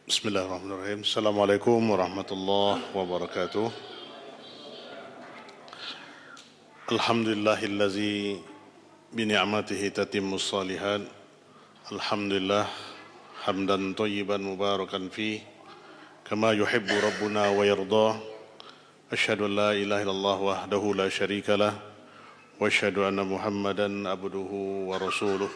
Bismillahirrahmanirrahim. Assalamualaikum warahmatullahi wabarakatuh. Alhamdulillahillazi bini'amatihi tatimmus salihat. Alhamdulillah hamdan thayyiban mubarakan fih kama yuhibbu rabbuna wa yardah. Asyhadu an la ilaha illallah wahdahu la syarikalah wa asyhadu anna Muhammadan abduhu wa rasuluh.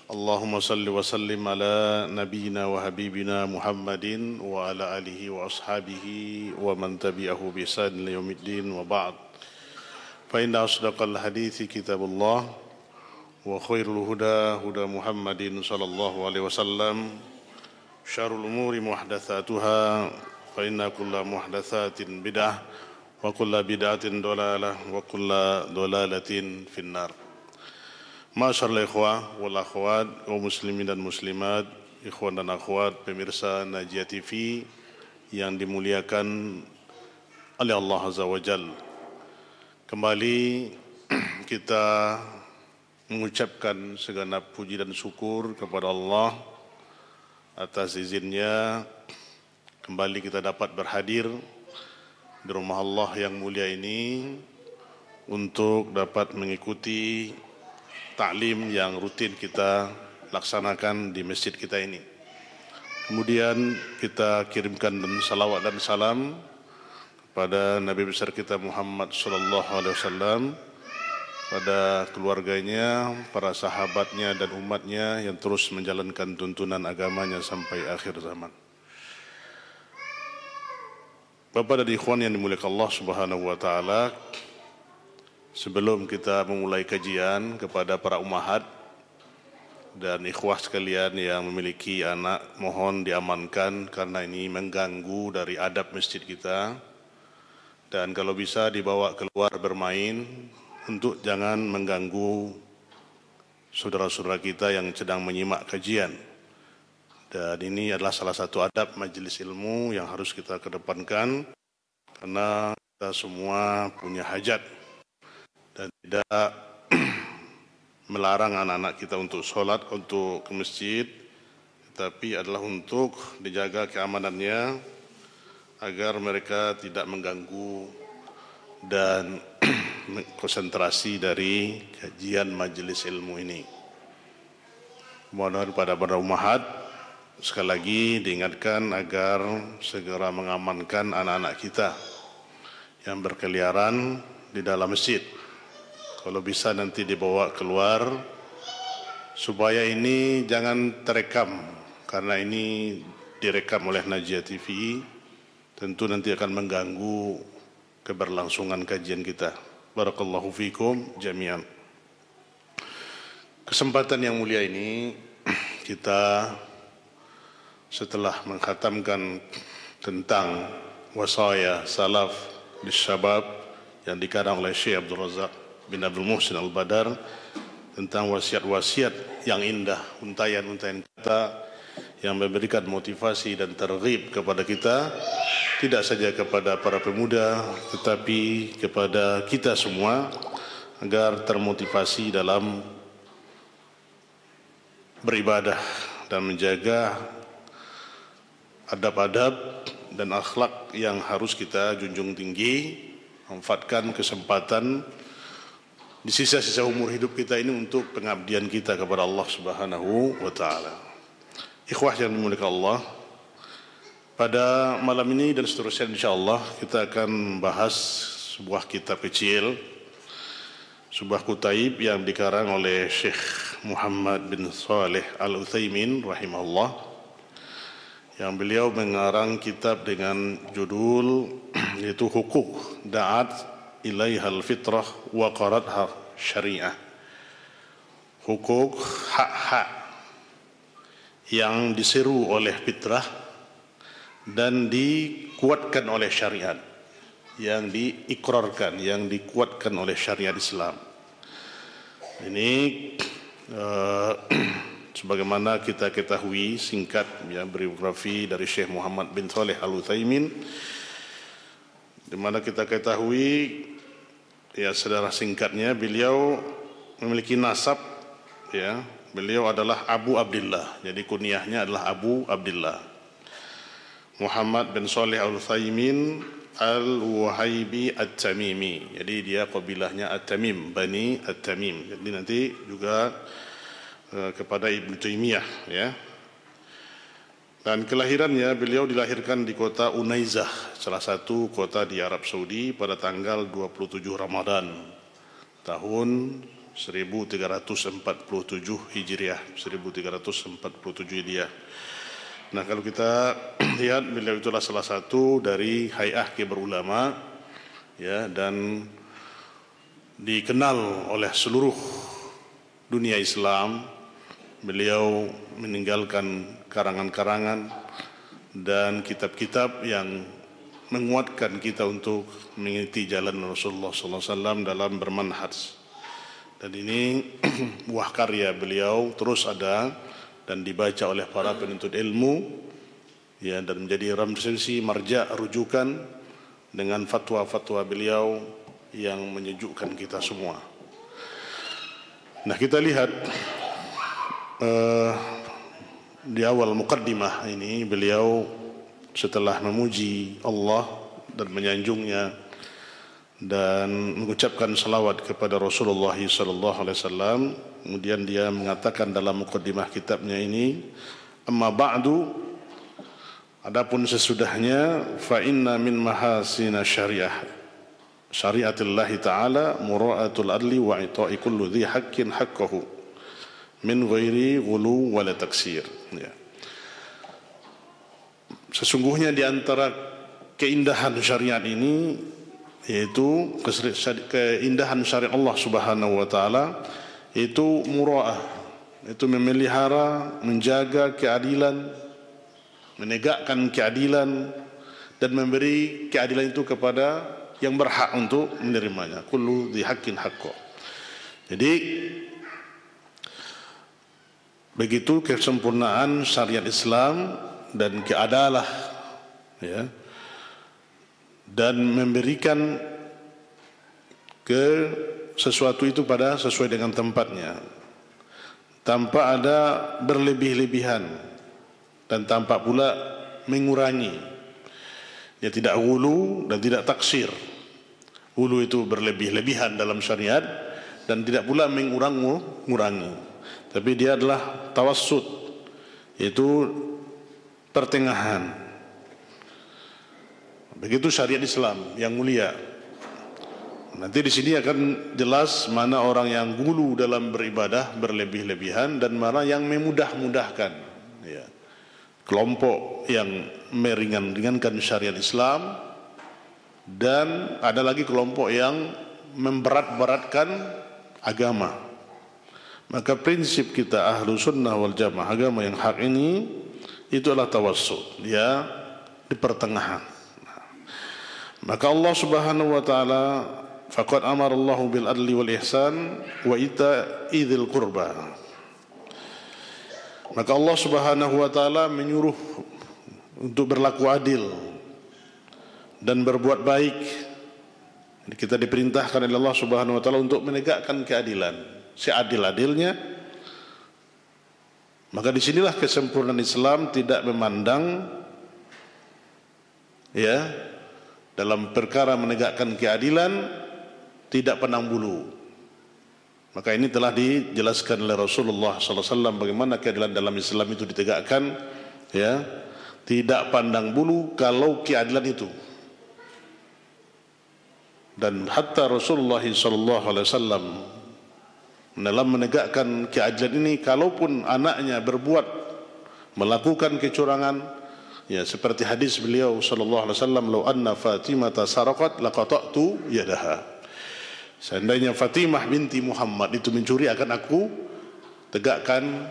Allahumma salli wa sallim ala nabiyyina wa habibina Muhammadin wa ala alihi wa ashabihi wa man tabi'ahu bi ihsan ila yaumiddin wa ba'd. Fa inna asdaqal hadithi kitabullah wa khairul huda huda Muhammadin sallallahu alaihi wasallam. Syarrul umuri muhdatsatuha fa inna kulla muhdatsatin bid'ah wa kulla bid'atin dhalalah wa kulla dhalalatin finnar. Masyaallah ikhwah wal akhwat, kaum muslimin dan muslimat, ikhwan dan akhwat, pemirsa Najiyah TV yang dimuliakan oleh Allah Azza wa Jalla. Kembali kita mengucapkan segenap puji dan syukur kepada Allah atas izinnya kembali kita dapat berhadir di rumah Allah yang mulia ini untuk dapat mengikuti taklim yang rutin kita laksanakan di masjid kita ini. Kemudian kita kirimkan salawat dan salam kepada Nabi besar kita Muhammad sallallahu alaihi wasallam, pada keluarganya, para sahabatnya dan umatnya yang terus menjalankan tuntunan agamanya sampai akhir zaman. Bapak dan ikhwan yang dimuliakan Allah Subhanahu wa taala, sebelum kita memulai kajian, kepada para ummahat dan ikhwah sekalian yang memiliki anak, mohon diamankan karena ini mengganggu dari adab masjid kita. Dan kalau bisa dibawa keluar bermain untuk jangan mengganggu saudara-saudara kita yang sedang menyimak kajian. Dan ini adalah salah satu adab majelis ilmu yang harus kita kedepankan karena kita semua punya hajat dan tidak melarang anak-anak kita untuk sholat, untuk ke masjid, tetapi adalah untuk dijaga keamanannya agar mereka tidak mengganggu dan konsentrasi dari kajian majelis ilmu ini. Mohon pada para ummahat sekali lagi diingatkan agar segera mengamankan anak-anak kita yang berkeliaran di dalam masjid. Kalau bisa nanti dibawa keluar supaya ini jangan terekam, karena ini direkam oleh Najiyah TV, tentu nanti akan mengganggu keberlangsungan kajian kita. Barakallahu fikum jami'an. Kesempatan yang mulia ini kita setelah mengkhatamkan tentang wasaya salaf lisyabab yang dikarang oleh Syekh Abdul Razak bin Abdul Muhsin Al-Badar tentang wasiat-wasiat yang indah, untayan-untayan kata yang memberikan motivasi dan targhib kepada kita, tidak saja kepada para pemuda tetapi kepada kita semua agar termotivasi dalam beribadah dan menjaga adab-adab dan akhlak yang harus kita junjung tinggi, memanfaatkan kesempatan di sisa-sisa umur hidup kita ini untuk pengabdian kita kepada Allah Subhanahu wa taala. Ikhwah yang dimuliakan Allah, pada malam ini dan seterusnya insyaallah kita akan membahas sebuah kitab kecil, sebuah kutaib yang dikarang oleh Syekh Muhammad bin Shalih Al-Utsaimin rahimahullah, yang beliau mengarang kitab dengan judul yaitu Hukuk Da'at Ilaihal Fitrah wa Qaradha Syariah. Hukuk, hak-hak yang diseru oleh fitrah dan dikuatkan oleh syariat, yang diikrarkan, yang dikuatkan oleh syariat Islam. Ini sebagaimana kita ketahui singkat ya, biografi dari Syekh Muhammad bin Shalih Al-Utsaimin, di mana kita ketahui ya secara singkatnya beliau memiliki nasab ya, beliau adalah Abu Abdillah, jadi kunyahnya adalah Abu Abdillah. Muhammad bin Shalih Al-Utsaimin Al-Wahibi At-Tamimi. Jadi dia kabilahnya At-Tamim, Bani At-Tamim. Jadi nanti juga kepada Ibnu Taimiyah, ya. Dan kelahirannya, beliau dilahirkan di kota Unaizah, salah satu kota di Arab Saudi, pada tanggal 27 Ramadan tahun 1347 Hijriah, 1347 Hijriah. Nah, kalau kita lihat, beliau itulah salah satu dari Hay'ah Kibar Ulama, ya, dan dikenal oleh seluruh dunia Islam. Beliau meninggalkan karangan-karangan dan kitab-kitab yang menguatkan kita untuk mengikuti jalan Rasulullah SAW dalam bermanhaj. Dan ini buah karya beliau terus ada dan dibaca oleh para penuntut ilmu, ya, dan menjadi referensi, marja, rujukan dengan fatwa-fatwa beliau yang menyejukkan kita semua. Nah, kita lihat di awal muqaddimah ini, beliau setelah memuji Allah dan menyanjungnya dan mengucapkan salawat kepada Rasulullah SAW, kemudian dia mengatakan dalam muqaddimah kitabnya ini, amma ba'du, adapun sesudahnya, fa inna min mahasina syariatillahi ta'ala mura'atul adli wa ita'i kullu dhi haqqin haqqahu min ghairi ghulu wala taksir, ya. Sesungguhnya di antara keindahan syariat ini, yaitu keindahan syariat Allah Subhanahu wa taala, itu mura'ah, itu memelihara, menjaga keadilan, menegakkan keadilan dan memberi keadilan itu kepada yang berhak untuk menerimanya. Kullu dhi haqqin haqqo. Jadi begitu kesempurnaan syariat Islam dan keadalah, ya, dan memberikan ke sesuatu itu pada sesuai dengan tempatnya, tanpa ada berlebih-lebihan dan tanpa pula mengurangi. Dia tidak ghulu dan tidak taksir. Ghulu itu berlebih-lebihan dalam syariat dan tidak pula mengurangi. Tapi dia adalah tawassut, yaitu pertengahan. Begitu syariat Islam yang mulia. Nanti di sini akan jelas mana orang yang ghulu dalam beribadah, berlebih-lebihan, dan mana yang memudah-mudahkan, ya. Kelompok yang meringan-ringankan syariat Islam, dan ada lagi kelompok yang memberat-beratkan agama. Maka prinsip kita ahlu sunnah wal jamaah, agama yang hak ini, itu adalah tawassut, dia di pertengahan. Maka Allah Subhanahu wa taala, faqad amara Allah bil adli wal ihsan wa ita'i dzil qurba. Maka Allah Subhanahu wa taala menyuruh untuk berlaku adil dan berbuat baik. Kita diperintahkan oleh Allah Subhanahu wa taala untuk menegakkan keadilan seadil-adilnya. Maka disinilah kesempurnaan Islam, tidak memandang, ya, dalam perkara menegakkan keadilan tidak pandang bulu. Maka ini telah dijelaskan oleh Rasulullah SAW bagaimana keadilan dalam Islam itu ditegakkan, ya, tidak pandang bulu kalau keadilan itu. Dan hatta Rasulullah SAW dalam menegakkan keadilan ini, kalaupun anaknya berbuat melakukan kecurangan, ya, seperti hadis beliau sallallahu alaihi wasallam, "Lau anna Fatimah saraqat laqata'tu yadaha." Seandainya Fatimah binti Muhammad itu mencuri, akan aku tegakkan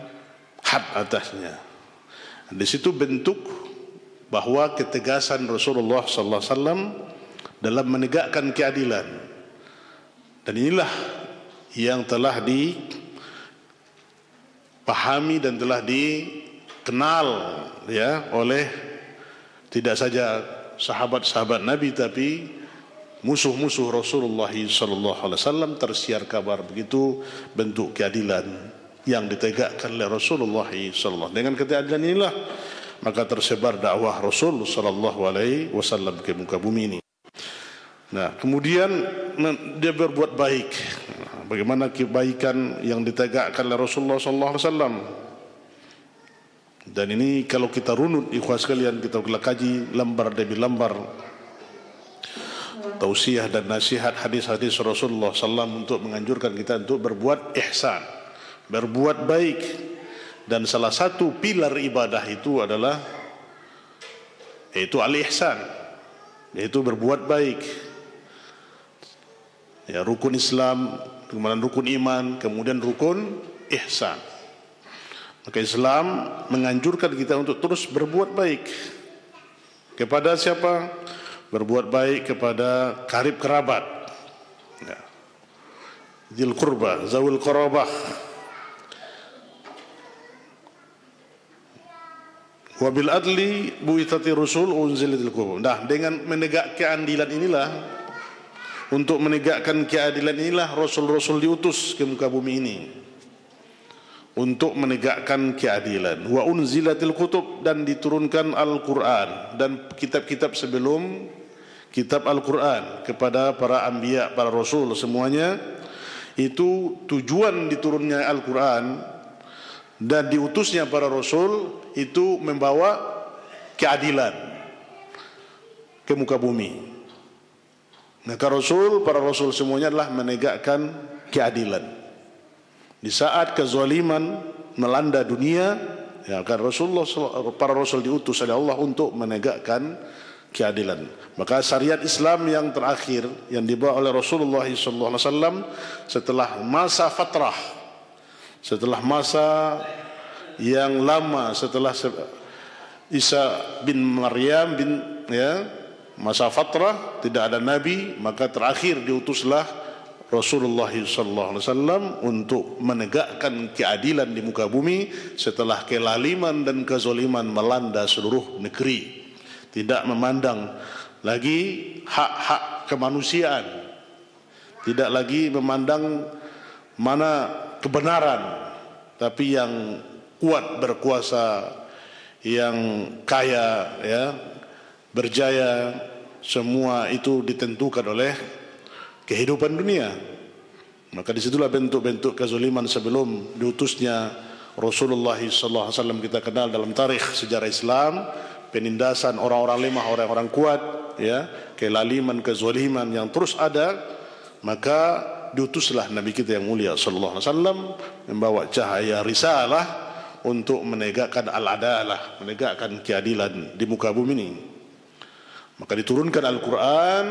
had atasnya. Di situ bentuk bahwa ketegasan Rasulullah sallallahu alaihi wasallam dalam menegakkan keadilan. Dan inilah yang telah dipahami dan telah dikenal, ya, oleh tidak saja sahabat-sahabat Nabi, tapi musuh-musuh Rasulullah SAW. Tersiar kabar begitu bentuk keadilan yang ditegakkan oleh Rasulullah SAW. Dengan keadilan inilah maka tersebar dakwah Rasul sallallahu alaihi wasallam ke muka bumi ini. Nah, kemudian dia berbuat baik. Bagaimana kebaikan yang ditegakkan oleh Rasulullah sallallahu alaihi wasallam. Dan ini kalau kita runut ikhwas sekalian, kita kaji lembar demi lembar tausiah dan nasihat hadis-hadis Rasulullah sallallahu untuk menganjurkan kita untuk berbuat ihsan, berbuat baik. Dan salah satu pilar ibadah itu adalah yaitu al-ihsan, yaitu berbuat baik. Ya, rukun Islam, kemudian rukun iman, kemudian rukun ihsan. Maka Islam menganjurkan kita untuk terus berbuat baik. Kepada siapa? Berbuat baik kepada karib kerabat, ya, dzil qurba, zawil qarabah. Wa bil adli bu'ithati rusul unzilatil kutub. Nah, dengan menegakkan keadilan inilah, untuk menegakkan keadilan inilah Rasul-Rasul diutus ke muka bumi ini, untuk menegakkan keadilan. Wa unzilatil kutub, dan diturunkan Al-Quran dan kitab-kitab sebelum kitab Al-Quran kepada para anbiya, para rasul semuanya. Itu tujuan diturunnya Al-Quran dan diutusnya para rasul itu membawa keadilan ke muka bumi. Maka para rasul semuanya adalah menegakkan keadilan. Di saat kezaliman melanda dunia, ya kan Rasulullah, para rasul diutus oleh Allah untuk menegakkan keadilan. Maka syariat Islam yang terakhir yang dibawa oleh Rasulullah SAW setelah masa fatrah, setelah masa yang lama, setelah Isa bin Maryam masa fatrah tidak ada nabi, maka terakhir diutuslah Rasulullah SAW untuk menegakkan keadilan di muka bumi setelah kelaliman dan kezaliman melanda seluruh negeri. Tidak memandang lagi hak-hak kemanusiaan, tidak lagi memandang mana kebenaran, tapi yang kuat berkuasa, yang kaya, ya, berjaya, semua itu ditentukan oleh kehidupan dunia. Maka disitulah bentuk-bentuk kezaliman sebelum diutusnya Rasulullah SAW kita kenal dalam tarikh sejarah Islam. Penindasan orang-orang lemah, orang-orang kuat, ya, kelaliman, kezaliman yang terus ada. Maka diutuslah Nabi kita yang mulia sallallahu alaihi wasallam membawa cahaya risalah untuk menegakkan al-adalah, menegakkan keadilan di muka bumi ini. Maka diturunkan Al-Quran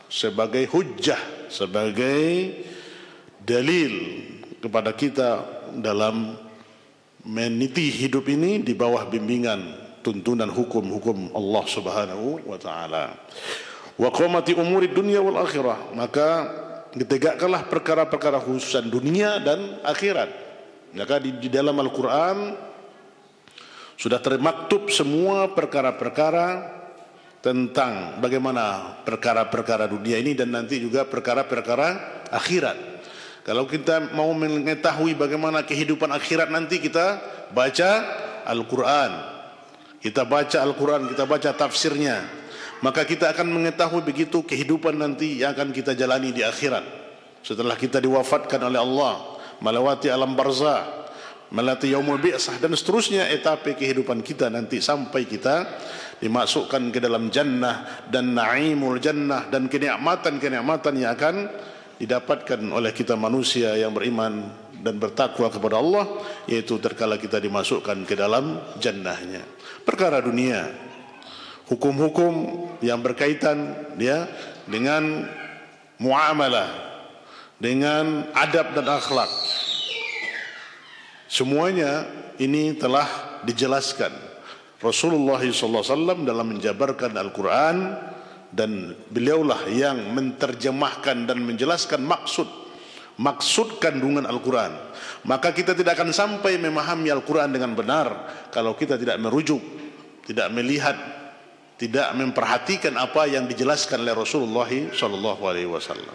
sebagai hujjah, sebagai dalil kepada kita dalam meniti hidup ini di bawah bimbingan tuntunan hukum-hukum Allah Subhanahu wa taala. Wa qamati umuri dunya wal akhirah, maka ditegakkanlah perkara-perkara khususan dunia dan akhirat. Maka di dalam Al-Quran sudah termaktub semua perkara-perkara tentang bagaimana perkara-perkara dunia ini dan nanti juga perkara-perkara akhirat. Kalau kita mau mengetahui bagaimana kehidupan akhirat nanti, kita baca Al-Quran. Kita baca Al-Quran, kita baca tafsirnya, maka kita akan mengetahui begitu kehidupan nanti yang akan kita jalani di akhirat. Setelah kita diwafatkan oleh Allah, melewati alam barzah, melewati yaumul bi'sah dan seterusnya etape kehidupan kita nanti sampai kita dimasukkan ke dalam jannah dan na'imul jannah dan kenikmatan-kenikmatan yang akan didapatkan oleh kita manusia yang beriman dan bertakwa kepada Allah, yaitu terkala kita dimasukkan ke dalam jannahnya. Perkara dunia, hukum-hukum yang berkaitan dia dengan muamalah, dengan adab dan akhlak, semuanya ini telah dijelaskan Rasulullah SAW dalam menjabarkan Al-Quran, dan beliaulah yang menterjemahkan dan menjelaskan maksud kandungan Al-Quran. Maka kita tidak akan sampai memahami Al-Quran dengan benar kalau kita tidak merujuk, tidak melihat, tidak memperhatikan apa yang dijelaskan oleh Rasulullah SAW.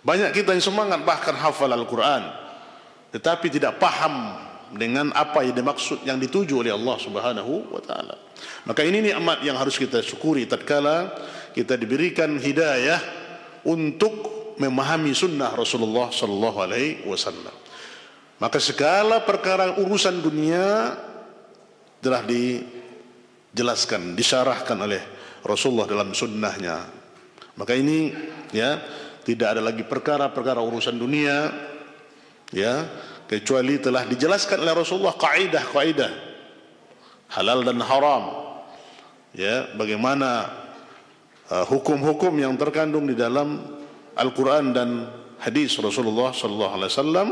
Banyak kita yang semangat bahkan hafal Al-Quran, tetapi tidak paham dengan apa yang dimaksud, yang dituju oleh Allah Subhanahu wa taala. Maka ini nikmat yang harus kita syukuri tatkala kita diberikan hidayah untuk memahami sunnah Rasulullah sallallahu alaihi wasallam. Maka segala perkara urusan dunia telah dijelaskan, disyarahkan oleh Rasulullah dalam sunnahnya. Maka ini ya, tidak ada lagi perkara-perkara urusan dunia ya, kecuali telah dijelaskan oleh Rasulullah kaidah-kaidah halal dan haram ya, bagaimana hukum-hukum yang terkandung di dalam Al-Quran dan hadis Rasulullah sallallahu alaihi wasallam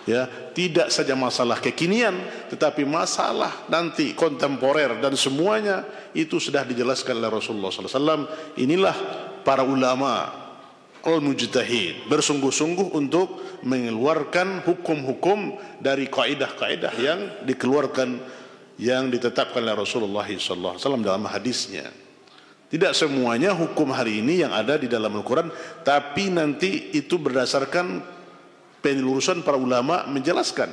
ya, tidak saja masalah kekinian tetapi masalah nanti kontemporer, dan semuanya itu sudah dijelaskan oleh Rasulullah sallallahu alaihi wasallam. Inilah para ulama al-mujtahid bersungguh-sungguh untuk mengeluarkan hukum-hukum dari kaidah-kaidah yang dikeluarkan, yang ditetapkan oleh Rasulullah sallallahu alaihi wasallam dalam hadisnya. Tidak semuanya hukum hari ini yang ada di dalam Al-Quran, tapi nanti itu berdasarkan penelusuran para ulama menjelaskan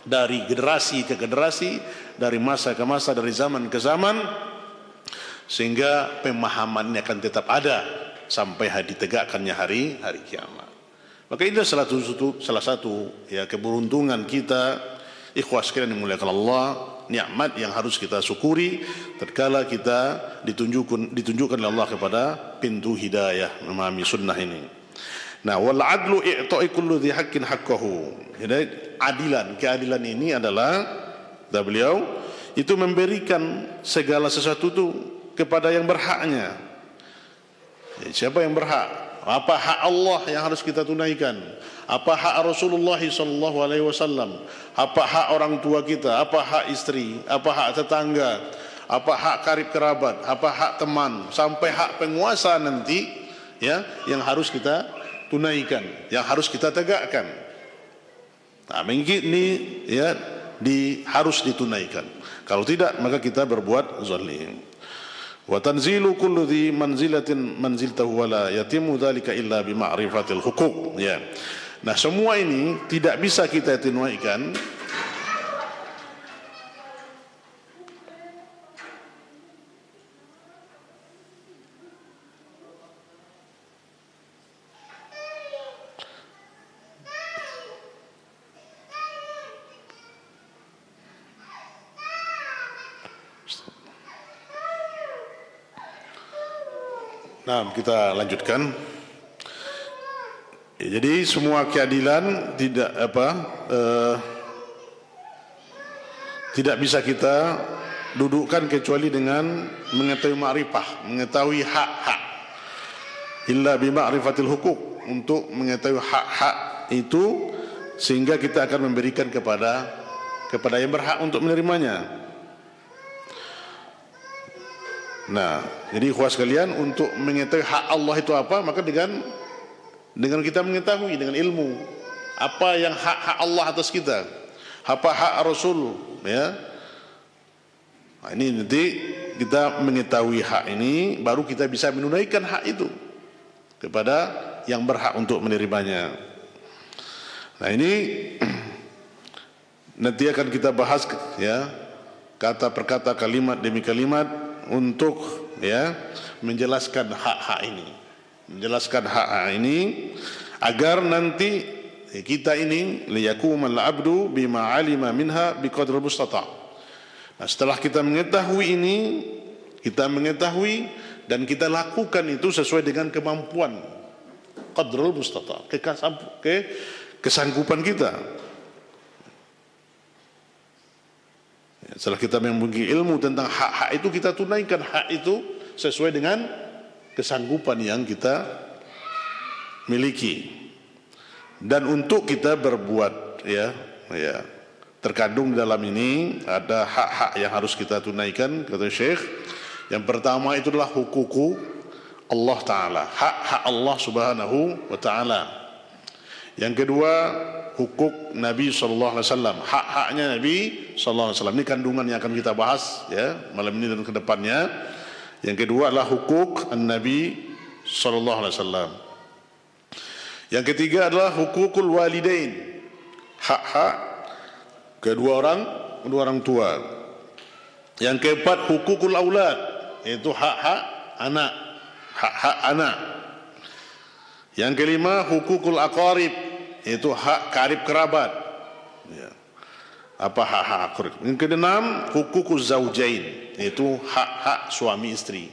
dari generasi ke generasi, dari masa ke masa, dari zaman ke zaman, sehingga pemahamannya akan tetap ada sampai ditegakkannya hari kiamat. Maka ini adalah salah satu ya keberuntungan kita, ikhwas sekalian yang dimuliakan Allah, nikmat yang harus kita syukuri tatkala kita ditunjukkan oleh Allah kepada pintu hidayah memahami sunnah ini. Nah, wal adlu i'ta'i kulli dhi haqqin haqqahu. Jadi keadilan ini adalah kata beliau itu memberikan segala sesuatu itu kepada yang berhaknya. Siapa yang berhak? Apa hak Allah yang harus kita tunaikan? Apa hak Rasulullah sallallahu alaihi wasallam? Apa hak orang tua kita? Apa hak istri? Apa hak tetangga? Apa hak karib kerabat? Apa hak teman? Sampai hak penguasa nanti ya, yang harus kita tunaikan, yang harus kita tegakkan. Nah, ini ya harus ditunaikan. Kalau tidak maka kita berbuat zalim. Wa tanzilu kullu dhi manzilatin manziltahu wa la yatimu dzalika illa bi ma'rifatil huquq ya. Nah, semua ini tidak bisa kita tunaikan Nah, kita lanjutkan. Jadi semua keadilan tidak bisa kita dudukkan kecuali dengan mengetahui ma'rifah, mengetahui hak-hak. Illa bi ma'rifatil huquq, untuk mengetahui hak-hak itu sehingga kita akan memberikan kepada yang berhak untuk menerimanya. Nah, jadi ikhwas sekalian, untuk mengetahui hak Allah itu apa, maka dengan kita mengetahui dengan ilmu apa yang hak Allah atas kita, apa hak Rasul ya. Nah, ini nanti kita mengetahui hak ini, baru kita bisa menunaikan hak itu kepada yang berhak untuk menerimanya. Nah, ini nanti akan kita bahas ya, kata per kata, kalimat demi kalimat, untuk ya menjelaskan hak-hak ini, agar nanti kita ini liyakumal abdu bima alima minha biqadril mustata'. Nah, setelah kita mengetahui ini, kita mengetahui dan kita lakukan itu sesuai dengan kemampuan, qadrul mustata', kesanggupan kita. Setelah kita memiliki ilmu tentang hak-hak itu, kita tunaikan hak itu sesuai dengan kesanggupan yang kita miliki. Dan untuk kita berbuat ya, terkandung dalam ini ada hak-hak yang harus kita tunaikan, kata Syekh. Yang pertama itu adalah hukuku Allah Ta'ala, hak-hak Allah Subhanahu wa Ta'ala. Yang kedua, hukuk Nabi sallallahu alaihi wasallam, hak-haknya Nabi sallallahu alaihi wasallam. Ini kandungan yang akan kita bahas ya malam ini dan ke depannya. Yang kedua adalah hukuk Nabi sallallahu alaihi wasallam. Yang ketiga adalah hukukul walidain, hak-hak kedua orang tua. Yang keempat, hukukul aulad, yaitu hak-hak anak, hak-hak anak. Yang kelima, hukukul aqarib, yaitu hak karib kerabat. Ya. Apa hak-hak aqarib? Yang keenam, hukukul zaujain, yaitu hak-hak suami istri.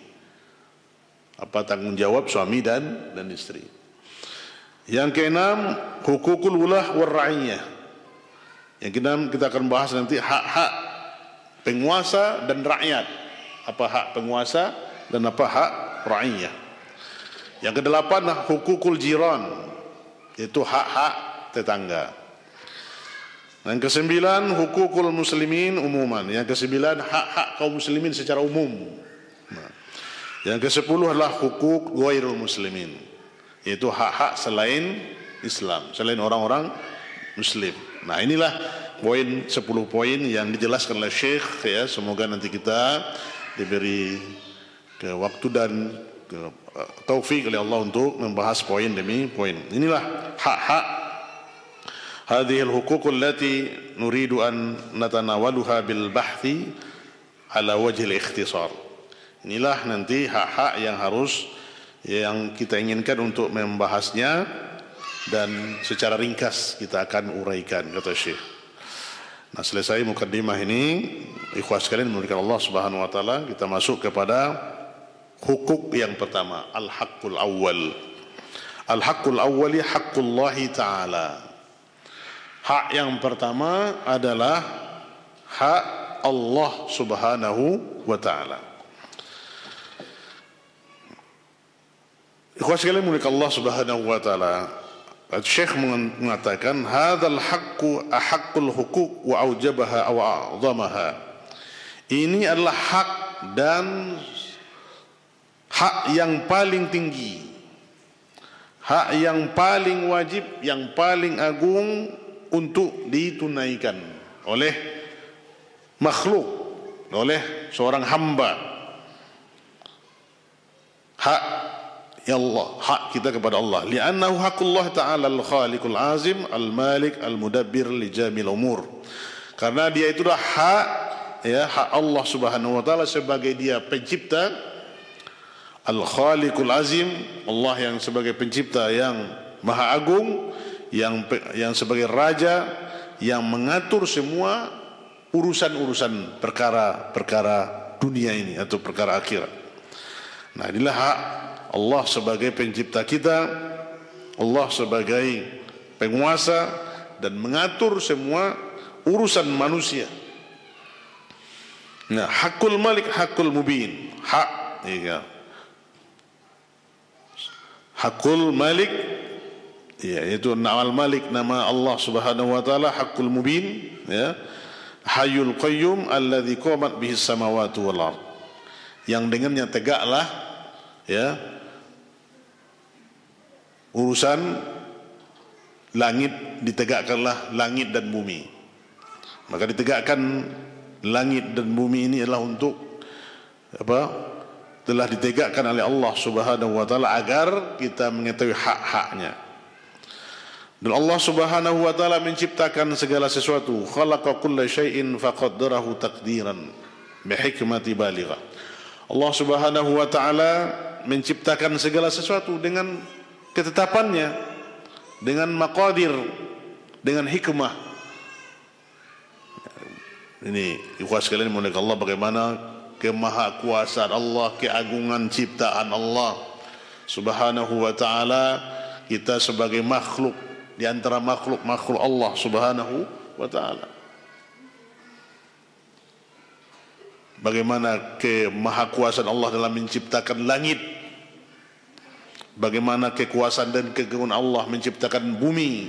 Apa tanggung jawab suami dan istri. Yang keenam, hukukul ulah war ra'iyah. Yang keenam kita akan bahas nanti hak-hak penguasa dan rakyat. Apa hak penguasa dan apa hak ra'iyah. Yang kedelapan, hukukul jiran, yaitu hak-hak tetangga. Yang kesembilan, hukukul muslimin umuman. Yang kesembilan, hak-hak kaum muslimin secara umum. Nah, yang kesepuluh adalah hukuk ghairul muslimin, yaitu hak-hak selain Islam, selain orang-orang muslim. Nah, inilah poin 10 poin yang dijelaskan oleh Syekh, ya. Semoga nanti kita diberi waktu dan taufik oleh Allah untuk membahas poin demi poin. Inilah hak-hak hadhil hukukul lati nuridu an natanawaluha bil bahthi ala wajhil ikhtisar. Inilah nanti hak-hak yang kita inginkan untuk membahasnya dan secara ringkas kita akan uraikan, kata Syekh. Nah, selesai mukaddimah ini, ikhwas sekalian muliakan Allah Subhanahu wa taala, kita masuk kepada hukuk yang pertama, al-haqqul awwal. Al-haqqul awwali haqqullahi ta'ala. Hak yang pertama adalah hak Allah Subhanahu wa taala. Ikhwas sekalian muliakan Allah Subhanahu wa taala, Syekh mengatakan hadzal haqqu ahaqqul huquq wa aujabaha wa a'zamaha. Ini adalah hak dan hak yang paling tinggi, hak yang paling wajib, yang paling agung untuk ditunaikan oleh makhluk, oleh seorang hamba. Hak ya Allah, hak kita kepada Allah. Li'annahu haqqullah ta'ala al-khaliqul azim al-malik al-mudabbir li jamil umur. Karena dia itulah hak, ya, hak Allah Subhanahu wa taala sebagai dia pencipta, al-khaliqul azim, Allah yang sebagai pencipta yang maha agung, yang sebagai raja yang mengatur semua urusan-urusan perkara-perkara dunia ini atau perkara akhirat. Nah, inilah hak Allah sebagai pencipta kita, Allah sebagai penguasa dan mengatur semua urusan manusia. Nah, hakul malik hakul mubin, hak, ya. Hakul malik, ya, itu nama al-malik, nama Allah Subhanahu wa taala, hakul mubin, ya. Hayyul qayyum alladzi qamat bihi samawati wal ard. Yang dengannya tegaklah, ya, urusan langit, ditegakkanlah langit dan bumi. Maka ditegakkan langit dan bumi ini adalah untuk apa? Telah ditegakkan oleh Allah Subhanahu wa taala agar kita mengetahui hak-haknya. Dan Allah Subhanahu wa taala menciptakan segala sesuatu. Khalaqa kulla syai'in faqaddarahu taqdiran bihikmati balighah. Allah Subhanahu wa taala menciptakan segala sesuatu dengan ketetapannya, dengan maqadir, dengan hikmah. Ini ikhwas sekalian muliakan Allah, bagaimana kemahakuasaan Allah, keagungan ciptaan Allah Subhanahu wa taala. Kita sebagai makhluk di antara makhluk-makhluk Allah Subhanahu wa taala. Bagaimana kemahakuasaan Allah dalam menciptakan langit, bagaimana kekuasaan dan keagungan Allah menciptakan bumi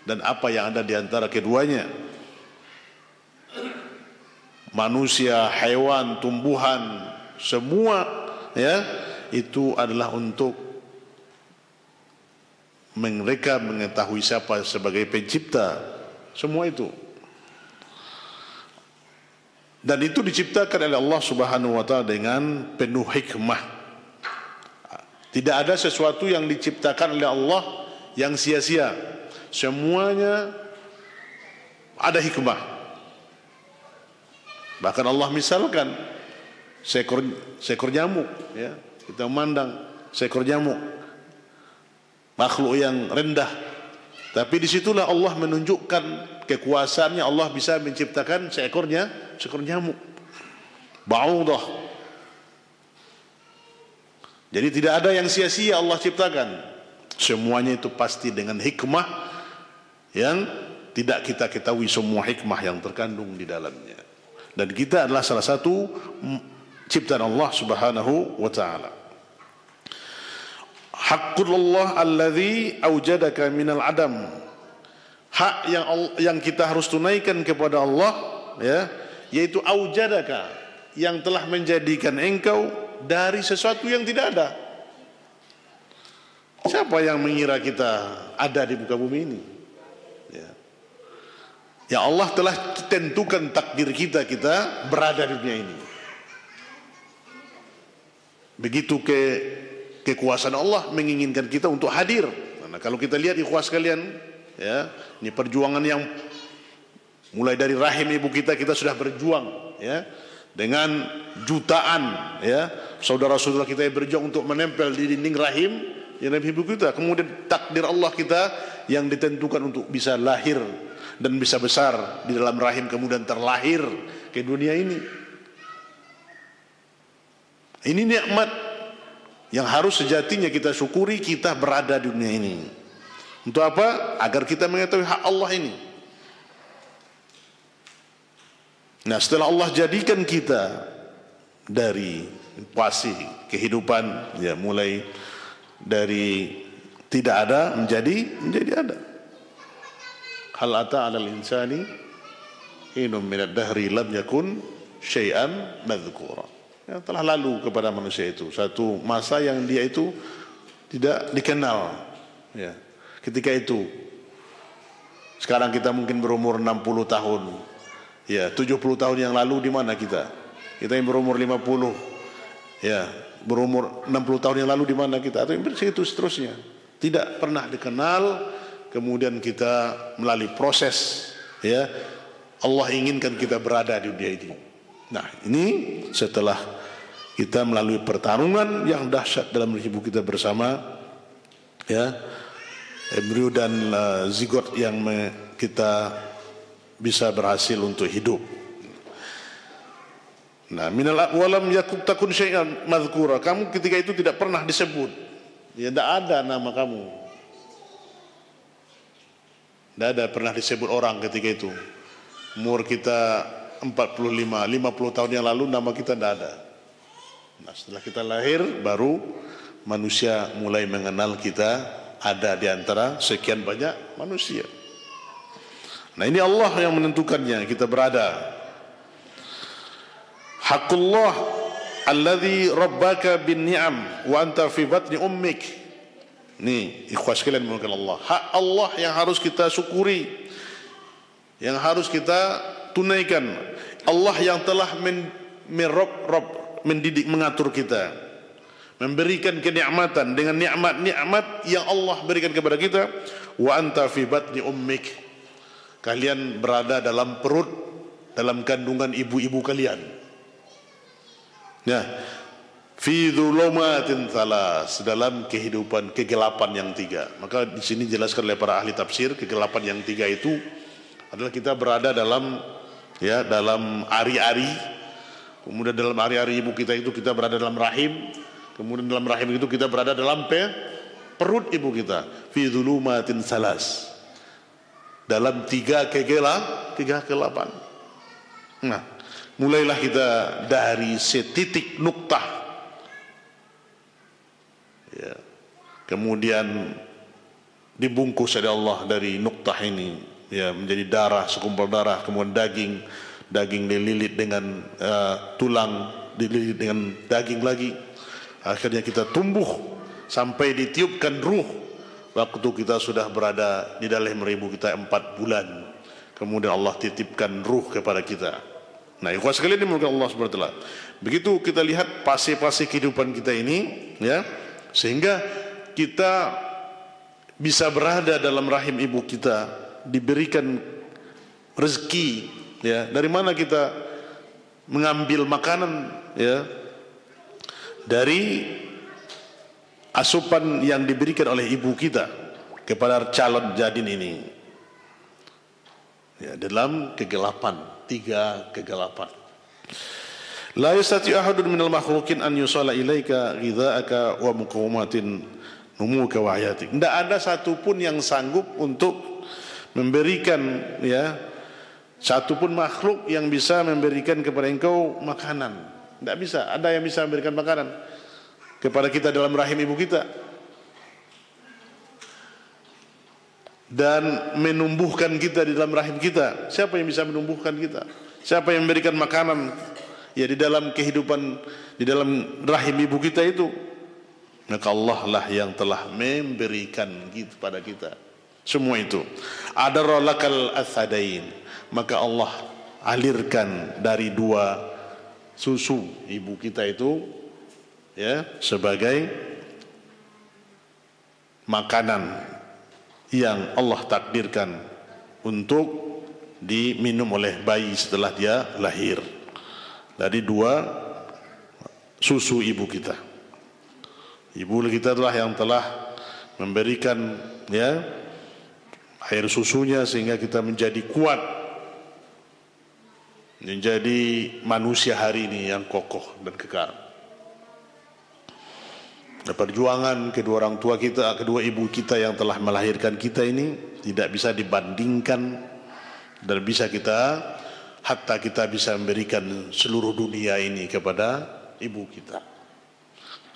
dan apa yang ada di antara keduanya. Manusia, hewan, tumbuhan, semua, ya, itu adalah untuk mereka mengetahui siapa sebagai pencipta semua itu. Dan itu diciptakan oleh Allah Subhanahu wa taala dengan penuh hikmah. Tidak ada sesuatu yang diciptakan oleh Allah yang sia-sia. Semuanya ada hikmah. Bahkan Allah misalkan seekor nyamuk, ya. Kita memandang seekor nyamuk, makhluk yang rendah, tapi disitulah Allah menunjukkan kekuasaannya. Allah bisa menciptakan seekor nyamuk, ba'udah. Jadi tidak ada yang sia-sia Allah ciptakan. Semuanya itu pasti dengan hikmah yang tidak kita ketahui semua hikmah yang terkandung di dalamnya. Dan kita adalah salah satu ciptaan Allah Subhanahu wa taala. Haqqullah alladzi aujadaka minal adam. Hak yang kita harus tunaikan kepada Allah, ya, yaitu aujadaka, yang telah menjadikan engkau dari sesuatu yang tidak ada. Siapa yang mengira kita ada di muka bumi ini? Ya Allah telah tentukan takdir kita berada di dunia ini. Begitu kekuasaan Allah menginginkan kita untuk hadir. Nah, kalau kita lihat ikhwas sekalian, ya, ini perjuangan yang mulai dari rahim ibu kita sudah berjuang, ya, dengan jutaan, ya, saudara-saudara kita yang berjuang untuk menempel di dinding rahim yang ibu kita. Kemudian takdir Allah kita yang ditentukan untuk bisa lahir dan bisa besar di dalam rahim, kemudian terlahir ke dunia ini. Ini nikmat yang harus sejatinya kita syukuri, kita berada di dunia ini. Untuk apa? Agar kita mengetahui hak Allah ini. Nah, setelah Allah jadikan kita dari pasti kehidupan, ya, mulai dari tidak ada menjadi ada. Hal ata 'alal insani hinum minad dahri lam yakun syai'an madhkura. Ya, telah lalu kepada manusia itu satu masa yang dia itu tidak dikenal, ya. Ketika itu sekarang kita mungkin berumur 60 tahun, ya, 70 tahun yang lalu di mana kita yang berumur 50, ya, berumur 60 tahun yang lalu di mana kita, atau yang begitu seterusnya, tidak pernah dikenal. Kemudian kita melalui proses, ya, Allah inginkan kita berada di dunia ini. Nah, ini setelah kita melalui pertarungan yang dahsyat dalam hidup kita bersama, ya, embrio dan zigot yang kita bisa berhasil untuk hidup. Nah, minal aqwalam yakub takun syai'an madhkura. Kamu ketika itu tidak pernah disebut, ya, tidak ada nama kamu. Tidak ada pernah disebut orang ketika itu. Umur kita 45, 50 tahun yang lalu nama kita tidak ada. Nah, setelah kita lahir baru manusia mulai mengenal kita ada di antara sekian banyak manusia. Nah, ini Allah yang menentukannya kita berada. Haqqullah alladzi rabbaka bin ni'am wa anta fi batni ummik. Nih, ikhwas sekalian menggunakan Allah. Hak Allah yang harus kita syukuri, yang harus kita tunaikan. Allah yang telah mendidik, mengatur kita, memberikan kenikmatan dengan nikmat-nikmat yang Allah berikan kepada kita. Wa anta fi batni ummik. Kalian berada dalam perut, dalam kandungan ibu-ibu kalian. Ya. Fi dhulumatin thalas, dalam kehidupan kegelapan yang tiga. Maka di sini dijelaskan oleh para ahli tafsir, kegelapan yang tiga itu adalah kita berada dalam, ya, dalam ari-ari. Kemudian dalam ari-ari ibu kita itu kita berada dalam rahim. Kemudian dalam rahim itu kita berada dalam perut ibu kita. Fi dhulumatin thalas, dalam tiga kegelapan. Nah, mulailah kita dari setitik nuktah, ya, kemudian dibungkus oleh Allah dari nuktah ini, ya, menjadi darah, sekumpul darah, kemudian daging dililit dengan tulang, dililit dengan daging lagi. Akhirnya kita tumbuh sampai ditiupkan ruh. Waktu kita sudah berada di dalam ibu kita 4 bulan, kemudian Allah titipkan ruh kepada kita. Nah, ikhwas sekalian dimulakan Allah SWT. Begitu kita lihat fase-fase kehidupan kita ini, ya, sehingga kita bisa berada dalam rahim ibu kita, diberikan rezeki, ya. Dari mana kita mengambil makanan ya dari asupan yang diberikan oleh ibu kita kepada calon jadin ini ya, dalam kegelapan, 3 kegelapan. La yastati ahadun minal makhluqin an yusalla ilaika ghidha'aka wa muqawmatin numuka wa hayatik. Tidak ada satupun yang sanggup untuk memberikan ya, satupun makhluk yang bisa memberikan kepada engkau makanan. Tidak bisa. Ada yang bisa memberikan makanan kepada kita dalam rahim ibu kita dan menumbuhkan kita di dalam rahim kita. Siapa yang bisa menumbuhkan kita? Siapa yang memberikan makanan ya di dalam kehidupan di dalam rahim ibu kita itu? Maka Allah lah yang telah memberikan kepada kita semua itu. Adaralakal athadain, maka Allah alirkan dari 2 susu ibu kita itu ya sebagai makanan yang Allah takdirkan untuk diminum oleh bayi setelah dia lahir dari 2 susu ibu kita. Ibu kita itulah yang telah memberikan ya air susunya sehingga kita menjadi kuat, menjadi manusia hari ini yang kokoh dan kekal. Perjuangan kedua orang tua kita, kedua ibu kita yang telah melahirkan kita ini tidak bisa dibandingkan dan bisa kita hatta kita bisa memberikan seluruh dunia ini kepada ibu kita.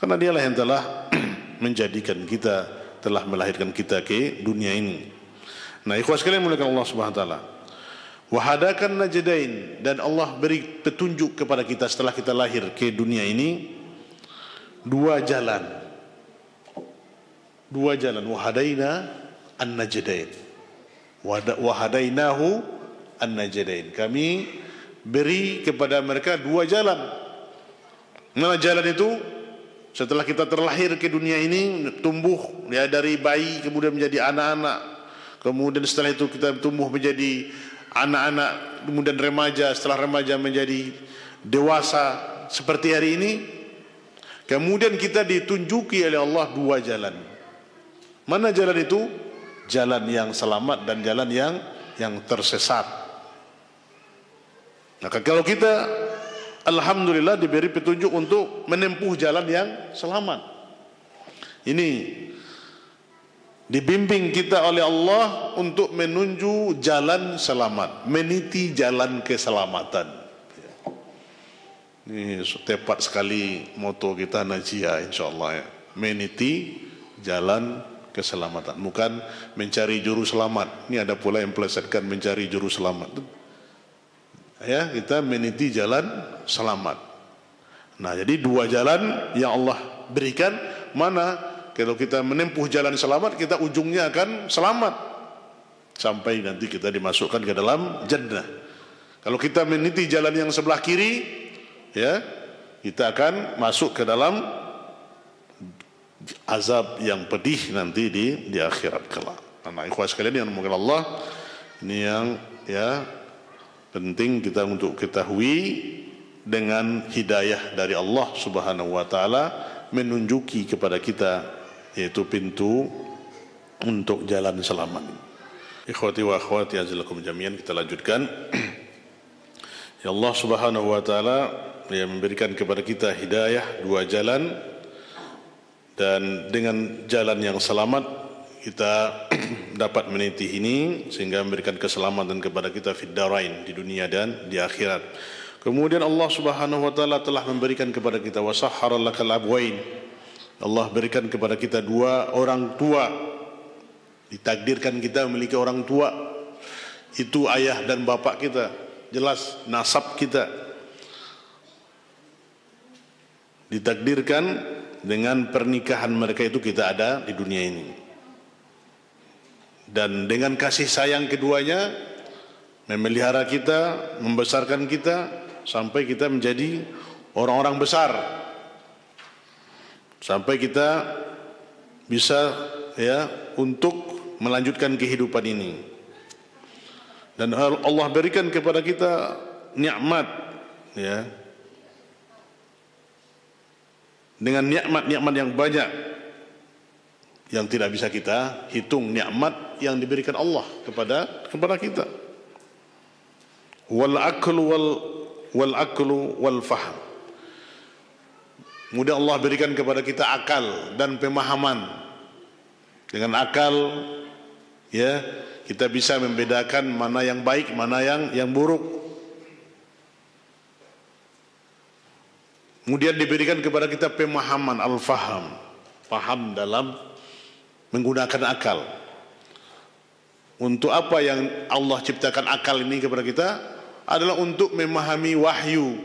Karena dialah yang telah menjadikan kita, telah melahirkan kita ke dunia ini. Nah, ikhwah sekalian muliakan Allah Subhanahu wa taala. Wa hadakan najdain, dan Allah beri petunjuk kepada kita setelah kita lahir ke dunia ini 2 jalan. 2 jalan. Wa hadaina an-najdain. Wa hadainahu an-najdain. Kami beri kepada mereka 2 jalan. Mana jalan itu? Setelah kita terlahir ke dunia ini, tumbuh ya dari bayi kemudian menjadi anak-anak, kemudian setelah itu kita tumbuh menjadi anak-anak, kemudian remaja, setelah remaja menjadi dewasa seperti hari ini. Kemudian kita ditunjuki oleh Allah 2 jalan. Mana jalan itu? Jalan yang selamat dan jalan yang tersesat. Maka kalau kita alhamdulillah diberi petunjuk untuk menempuh jalan yang selamat. Ini dibimbing kita oleh Allah untuk menuju jalan selamat, meniti jalan keselamatan. Ini tepat sekali moto kita Najia insyaallah ya. Meniti jalan keselamatan, bukan mencari juru selamat. Ini ada pula yang melesetkan mencari juru selamat. Ya, kita meniti jalan selamat. Nah, jadi 2 jalan yang Allah berikan. Mana kalau kita menempuh jalan selamat, kita ujungnya akan selamat sampai nanti kita dimasukkan ke dalam jannah. Kalau kita meniti jalan yang sebelah kiri, ya, kita akan masuk ke dalam azab yang pedih nanti di akhirat kelak. Nah, ikhwah sekalian yang dimuliakan Allah, ini yang ya penting kita untuk ketahui dengan hidayah dari Allah Subhanahu wa taala menunjuki kepada kita yaitu pintu untuk jalan selamat. Ikhwati wa akhwati azilakum jami'an, kita lanjutkan. Ya Allah Subhanahu wa taala yang memberikan kepada kita hidayah 2 jalan, dan dengan jalan yang selamat kita dapat meniti ini sehingga memberikan keselamatan kepada kita fid darain, di dunia dan di akhirat. Kemudian Allah Subhanahu wa taala telah memberikan kepada kita wasahhara lakal abwain. Allah berikan kepada kita 2 orang tua. Ditakdirkan kita memiliki orang tua. Itu ayah dan bapak kita. Jelas nasab kita. Ditakdirkan dengan pernikahan mereka itu kita ada di dunia ini. Dan dengan kasih sayang keduanya memelihara kita, membesarkan kita sampai kita menjadi orang-orang besar, sampai kita bisa ya untuk melanjutkan kehidupan ini. Dan Allah berikan kepada kita nikmat ya, dengan nikmat-nikmat yang banyak yang tidak bisa kita hitung, nikmat yang diberikan Allah kepada kita. Wal aklu wal fahm. Kemudian Allah berikan kepada kita akal dan pemahaman. Dengan akal, ya, kita bisa membedakan mana yang baik, mana yang buruk. Kemudian diberikan kepada kita pemahaman, al-faham, paham dalam menggunakan akal. Untuk apa yang Allah ciptakan akal ini kepada kita? Adalah untuk memahami wahyu.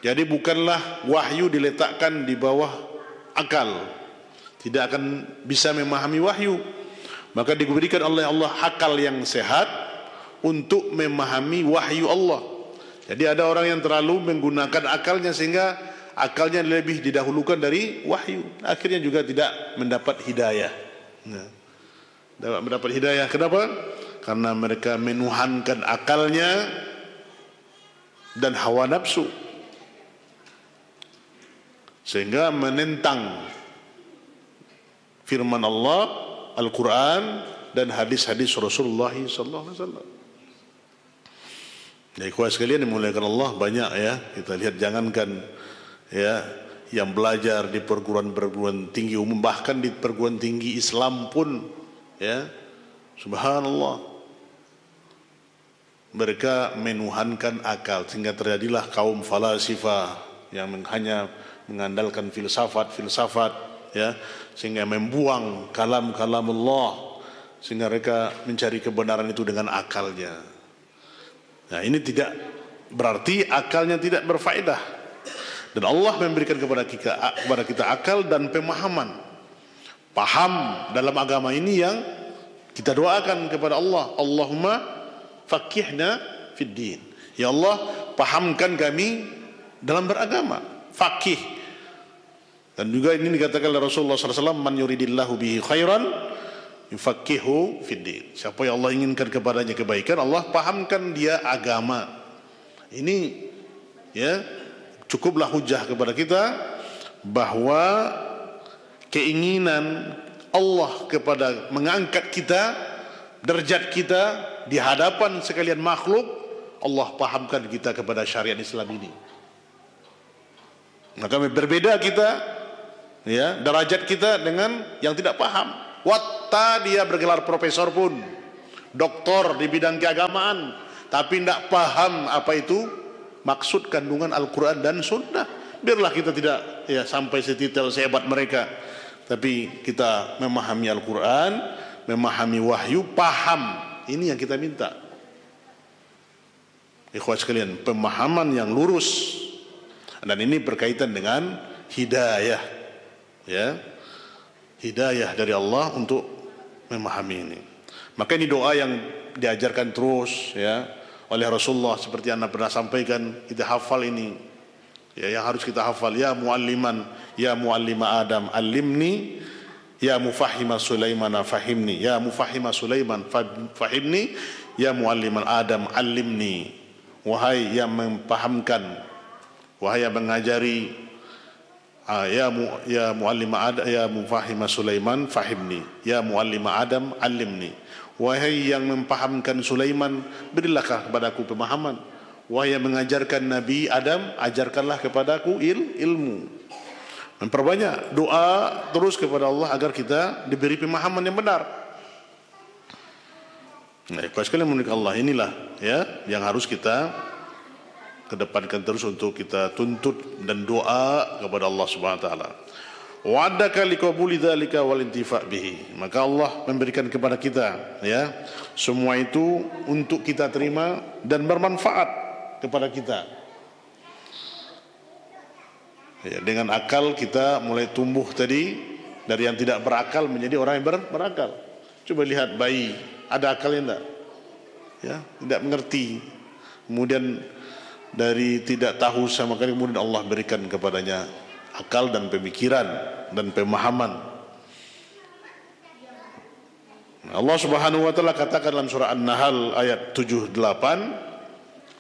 Jadi bukanlah wahyu diletakkan di bawah akal, tidak akan bisa memahami wahyu. Maka diberikan oleh Allah akal yang sehat untuk memahami wahyu Allah. Jadi ada orang yang terlalu menggunakan akalnya sehingga akalnya lebih didahulukan dari wahyu, akhirnya juga tidak mendapat hidayah. Tidak mendapat hidayah. Kenapa? Karena mereka menuhankan akalnya dan hawa nafsu, sehingga menentang firman Allah, Al-Quran dan hadis-hadis Rasulullah sallallahu alaihi wasallam. Ya ikhwah sekalian dimuliakan Allah, banyak ya kita lihat, jangankan ya yang belajar di perguruan tinggi umum, bahkan di perguruan tinggi Islam pun ya subhanallah, mereka menuhankan akal sehingga terjadilah kaum falasifah yang hanya mengandalkan filsafat ya, sehingga membuang kalam-kalam Allah, sehingga mereka mencari kebenaran itu dengan akalnya. Nah, ini tidak berarti akalnya tidak berfaedah. Dan Allah memberikan kepada kita akal dan pemahaman, paham dalam agama ini yang kita doakan kepada Allah, Allahumma faqihna fid din. Ya Allah, pahamkan kami dalam beragama, faqih. Dan juga ini dikatakan oleh Rasulullah SAW, man yuridillahu bihi khairan yufaqihu fid din. Siapa yang Allah inginkan kepadanya kebaikan, Allah pahamkan dia agama. Ini ya cukuplah hujah kepada kita bahwa keinginan Allah kepada mengangkat kita, derajat kita di hadapan sekalian makhluk, Allah pahamkan kita kepada syariat Islam ini. Maka berbeda kita ya, derajat kita dengan yang tidak paham. Watta dia bergelar profesor pun, doktor di bidang keagamaan, tapi tidak paham apa itu maksud kandungan Al-Quran dan Sunnah. Biarlah kita tidak ya sampai sedetail sehebat mereka, tapi kita memahami Al-Quran, memahami wahyu, paham. Ini yang kita minta. Ikhwah sekalian, pemahaman yang lurus, dan ini berkaitan dengan hidayah, ya, hidayah dari Allah untuk memahami ini. Maka ini doa yang diajarkan terus ya oleh Rasulullah, seperti anda pernah sampaikan, kita hafal ini ya, yang harus kita hafal. Ya mualliman, ya muallima Adam, alimni. Ya mufahima Sulaiman fahimni. Ya mufahima Sulaiman fahimni. Ya mualliman Adam alimni. Wahai yang mempahamkan, wahai yang mengajari, ya muallima Adam, ya mufahima Sulaiman fahimni. Ya muallima Adam alimni. Wahai yang mempahamkan Sulaiman, berilah kepadaku pemahaman. Wahai yang mengajarkan Nabi Adam, ajarkanlah kepadaku ilmu. Memperbanyak doa terus kepada Allah agar kita diberi pemahaman yang benar. Nah, sekali memuliakan Allah, inilah ya yang harus kita kedepankan terus untuk kita tuntut dan doa kepada Allah Subhanahu wa taala. Wa'adaka liqabuli dzalika wal intifa' bihi. Maka Allah memberikan kepada kita ya semua itu untuk kita terima dan bermanfaat kepada kita. Ya, dengan akal kita mulai tumbuh tadi, dari yang tidak berakal menjadi orang yang berakal. Coba lihat bayi, ada akalnya enggak? Ya, tidak mengerti. Kemudian dari tidak tahu sama sekali, kemudian Allah berikan kepadanya akal dan pemikiran dan pemahaman. Allah Subhanahu wa taala katakan dalam surah An-Nahl ayat 78,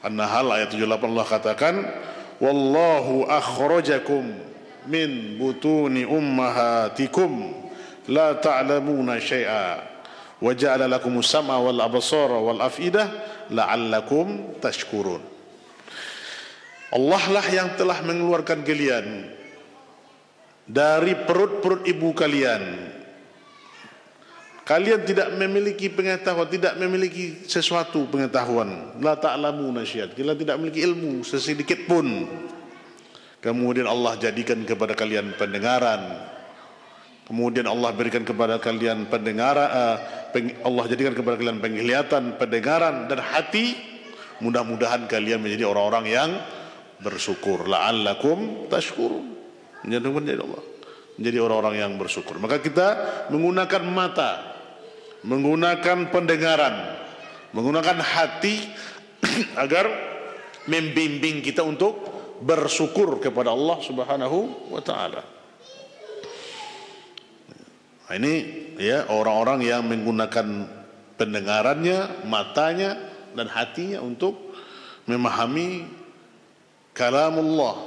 An-Nahl ayat 78 Allah katakan, wallahu akhrajakum min butuni ummahatikum la ta'lamuna syai'a wa ja'ala lakumus sam'a wal absara wal afidah la'allakum tashkurun. Allah lah yang telah mengeluarkan kalian dari perut-perut ibu kalian. Kalian tidak memiliki pengetahuan, tidak memiliki sesuatu pengetahuan. La ta'lamuna syai'an. Kalian tidak memiliki ilmu sesedikit pun. Kemudian Allah jadikan kepada kalian pendengaran. Kemudian Allah berikan kepada kalian pendengaran, Allah jadikan kepada kalian penglihatan, pendengaran dan hati. Mudah-mudahan kalian menjadi orang-orang yang bersyukur. La'allakum tashkurun. Menjadi orang-orang yang bersyukur. Maka kita menggunakan mata, menggunakan pendengaran, menggunakan hati agar membimbing kita untuk bersyukur kepada Allah Subhanahu wa taala. Nah, ini ya orang-orang yang menggunakan pendengarannya, matanya dan hatinya untuk memahami kalamullah,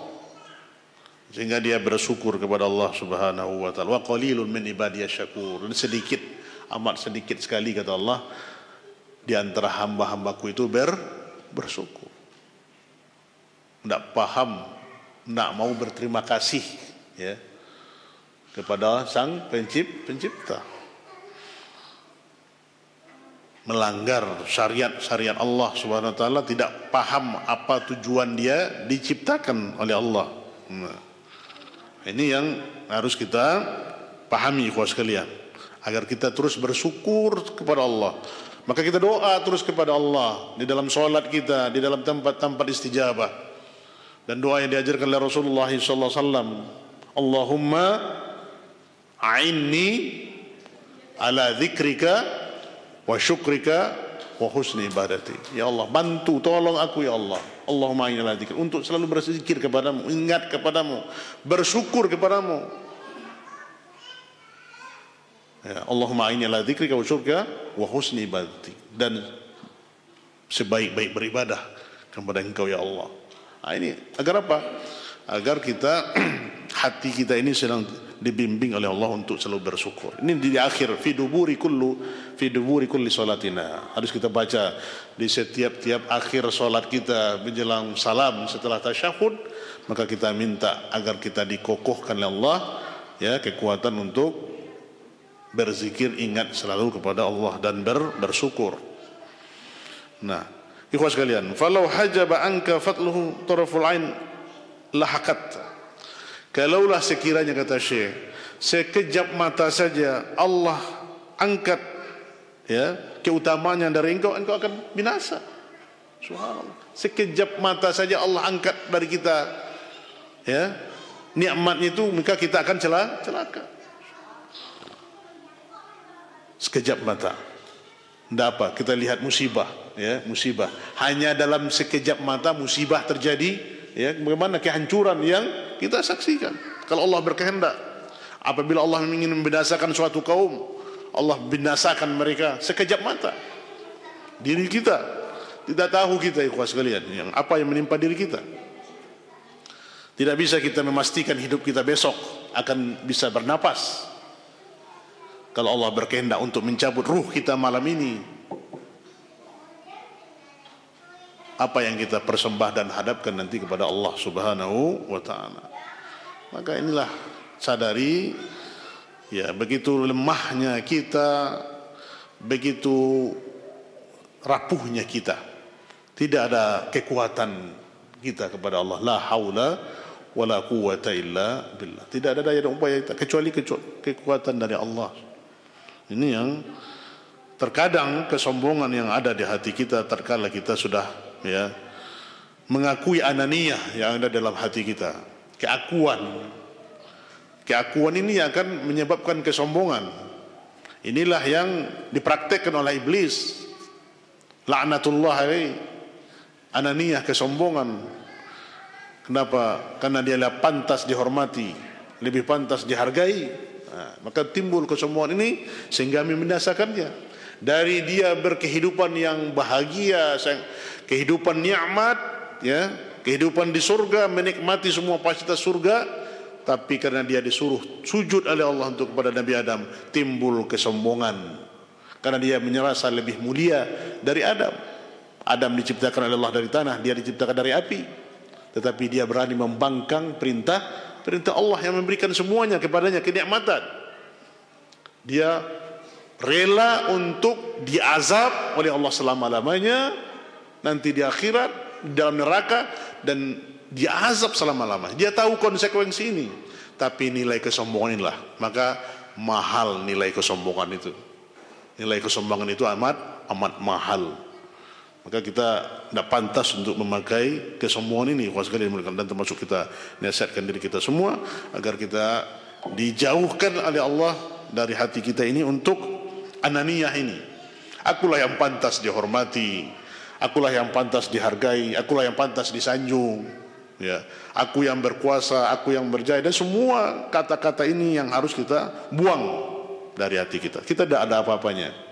sehingga dia bersyukur kepada Allah Subhanahu wa taala. Wa qalilun min ibadiyasy syakur. Sedikit, amat sedikit sekali kata Allah di antara hamba-hambaku itu bersyukur. Tidak paham, tidak mau berterima kasih ya kepada Sang Pencipta. Melanggar syariat Allah Subhanahu wa taala, tidak paham apa tujuan dia diciptakan oleh Allah. Nah, ini yang harus kita pahami ikhwas sekalian, agar kita terus bersyukur kepada Allah. Maka kita doa terus kepada Allah di dalam solat kita, di dalam tempat-tempat istijabah. Dan doa yang diajarkan oleh Rasulullah sallallahu alaihi wasallam, Allahumma a'inni ala dzikrika wa syukrika wa husni ibadati. Ya Allah, bantu, tolong aku ya Allah. Allahumma a'inni ala dzikrika, untuk selalu berzikir kepadamu, ingat kepadamu, bersyukur kepadamu. Ya, Allahumma a'inni ala dzikrika wa syukrika wa husni ibadati, dan sebaik-baik beribadah kepada Engkau ya Allah. Nah, ini agar apa? Agar kita hati kita ini sedang dibimbing oleh Allah untuk selalu bersyukur. Ini di akhir fi duburi kulli salatina. Harus kita baca di setiap akhir salat kita menjelang salam setelah tasyahud, maka kita minta agar kita dikokohkan oleh Allah ya kekuatan untuk berzikir, ingat selalu kepada Allah dan bersyukur. Nah, ikhwas sekalian, falau hajaba anka fatluhu taraful ain lahakat. Kalaulah sekiranya kata Syekh, sekejap mata saja Allah angkat ya keutamanya dari engkau akan binasa. Subhanallah. Sekejap mata saja Allah angkat dari kita ya nikmatnya itu, maka kita akan celaka. Sekejap mata. Tidak apa, kita lihat musibah ya, musibah. Hanya dalam sekejap mata musibah terjadi ya, bagaimana kehancuran yang kita saksikan. Kalau Allah berkehendak, apabila Allah ingin membinasakan suatu kaum, Allah binasakan mereka sekejap mata. Diri kita tidak tahu kita ikhwas sekalian yang apa yang menimpa diri kita. Tidak bisa kita memastikan hidup kita besok akan bisa bernapas. Kalau Allah berkehendak untuk mencabut ruh kita malam ini, apa yang kita persembah dan hadapkan nanti kepada Allah Subhanahu wa taala. Maka inilah sadari ya, begitu lemahnya kita, begitu rapuhnya kita. Tidak ada kekuatan kita kepada Allah. La haula wala quwwata illa billah. Tidak ada daya dan upaya kita kecuali kekuatan dari Allah. Ini yang terkadang kesombongan yang ada di hati kita, terkala kita sudah ya mengakui ananiyah yang ada dalam hati kita, keakuan ini akan menyebabkan kesombongan. Inilah yang dipraktekkan oleh iblis, laknatullah alaihi, ananiyah, kesombongan. Kenapa? Karena dia pantas dihormati, lebih pantas dihargai. Nah, maka timbul kesombongan ini sehingga membinasakannya. dari dia berkehidupan yang bahagia, kehidupan nikmat, ya, kehidupan di surga, menikmati semua fasilitas surga, tapi karena dia disuruh sujud oleh Allah untuk kepada Nabi Adam, timbul kesombongan karena dia merasa lebih mulia dari Adam. Adam diciptakan oleh Allah dari tanah, dia diciptakan dari api, tetapi dia berani membangkang perintah Allah yang memberikan semuanya kepadanya, kenikmatan. Dia rela untuk diazab oleh Allah selama-lamanya nanti di akhirat, di dalam neraka, dan diazab selama-lamanya. Dia tahu konsekuensi ini, tapi nilai kesombongan inilah, maka mahal nilai kesombongan itu. Nilai kesombongan itu amat mahal. Maka kita tidak pantas untuk memakai kesombongan ini, dan termasuk kita nasihatkan diri kita semua agar kita dijauhkan oleh Allah dari hati kita ini untuk ananiyah ini. Akulah yang pantas dihormati, akulah yang pantas dihargai, akulah yang pantas disanjung, ya. Aku yang berkuasa, aku yang berjaya, dan semua kata-kata ini yang harus kita buang dari hati kita. Kita tidak ada apa-apanya.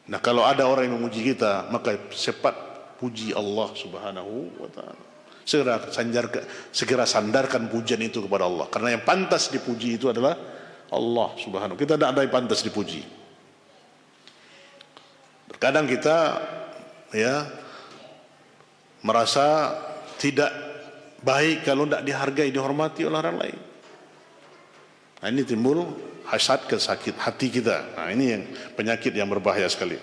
Nah, kalau ada orang yang memuji kita, maka cepat puji Allah Subhanahu wa taala. Segera sandarkan pujian itu kepada Allah, karena yang pantas dipuji itu adalah Allah Subhanahu. Kita tidak ada yang pantas dipuji. Terkadang kita, ya, merasa tidak baik kalau tidak dihargai, dihormati oleh orang lain. Nah, ini timbul hasad, kesakit hati kita. Nah, ini yang penyakit yang berbahaya sekali.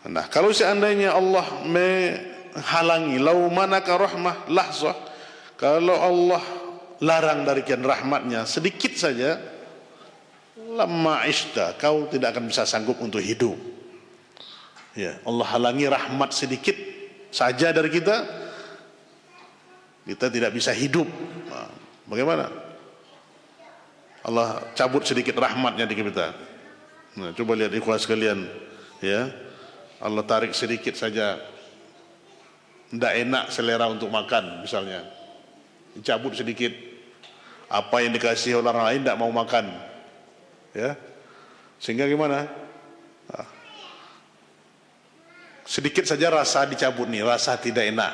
Nah, kalau seandainya Allah menghalangi, lau manaka rahmah lahzah, kalau Allah larang dari rahmatnya sedikit saja, lamma ishta, kau tidak akan bisa sanggup untuk hidup. Ya, Allah halangi rahmat sedikit saja dari kita tidak bisa hidup. Nah, bagaimana? Allah cabut sedikit rahmatnya di kita. Nah, coba lihat ikhwas sekalian, ya. Allah tarik sedikit saja, tidak enak selera untuk makan misalnya, dicabut sedikit, apa yang dikasih orang lain tidak mau makan, ya. Sehingga gimana? Nah, sedikit saja rasa dicabut nih, rasa tidak enak.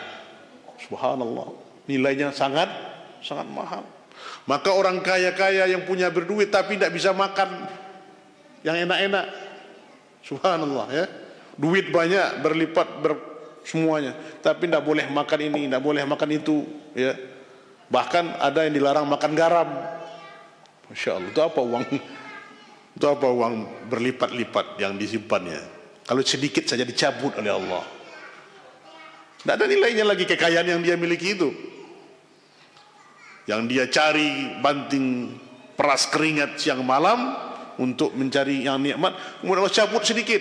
Subhanallah, nilainya sangat mahal. Maka orang kaya-kaya yang punya berduit tapi tidak bisa makan yang enak-enak, subhanallah, ya, duit banyak berlipat semuanya, tapi tidak boleh makan ini, tidak boleh makan itu, ya. Bahkan ada yang dilarang makan garam. Masya Allah, itu apa uang? Itu apa uang berlipat-lipat yang disimpannya? Kalau sedikit saja dicabut oleh Allah, tidak ada nilainya lagi kekayaan yang dia miliki itu. Yang dia cari banting peras keringat siang malam untuk mencari yang nikmat, kemudian Allah cabut sedikit,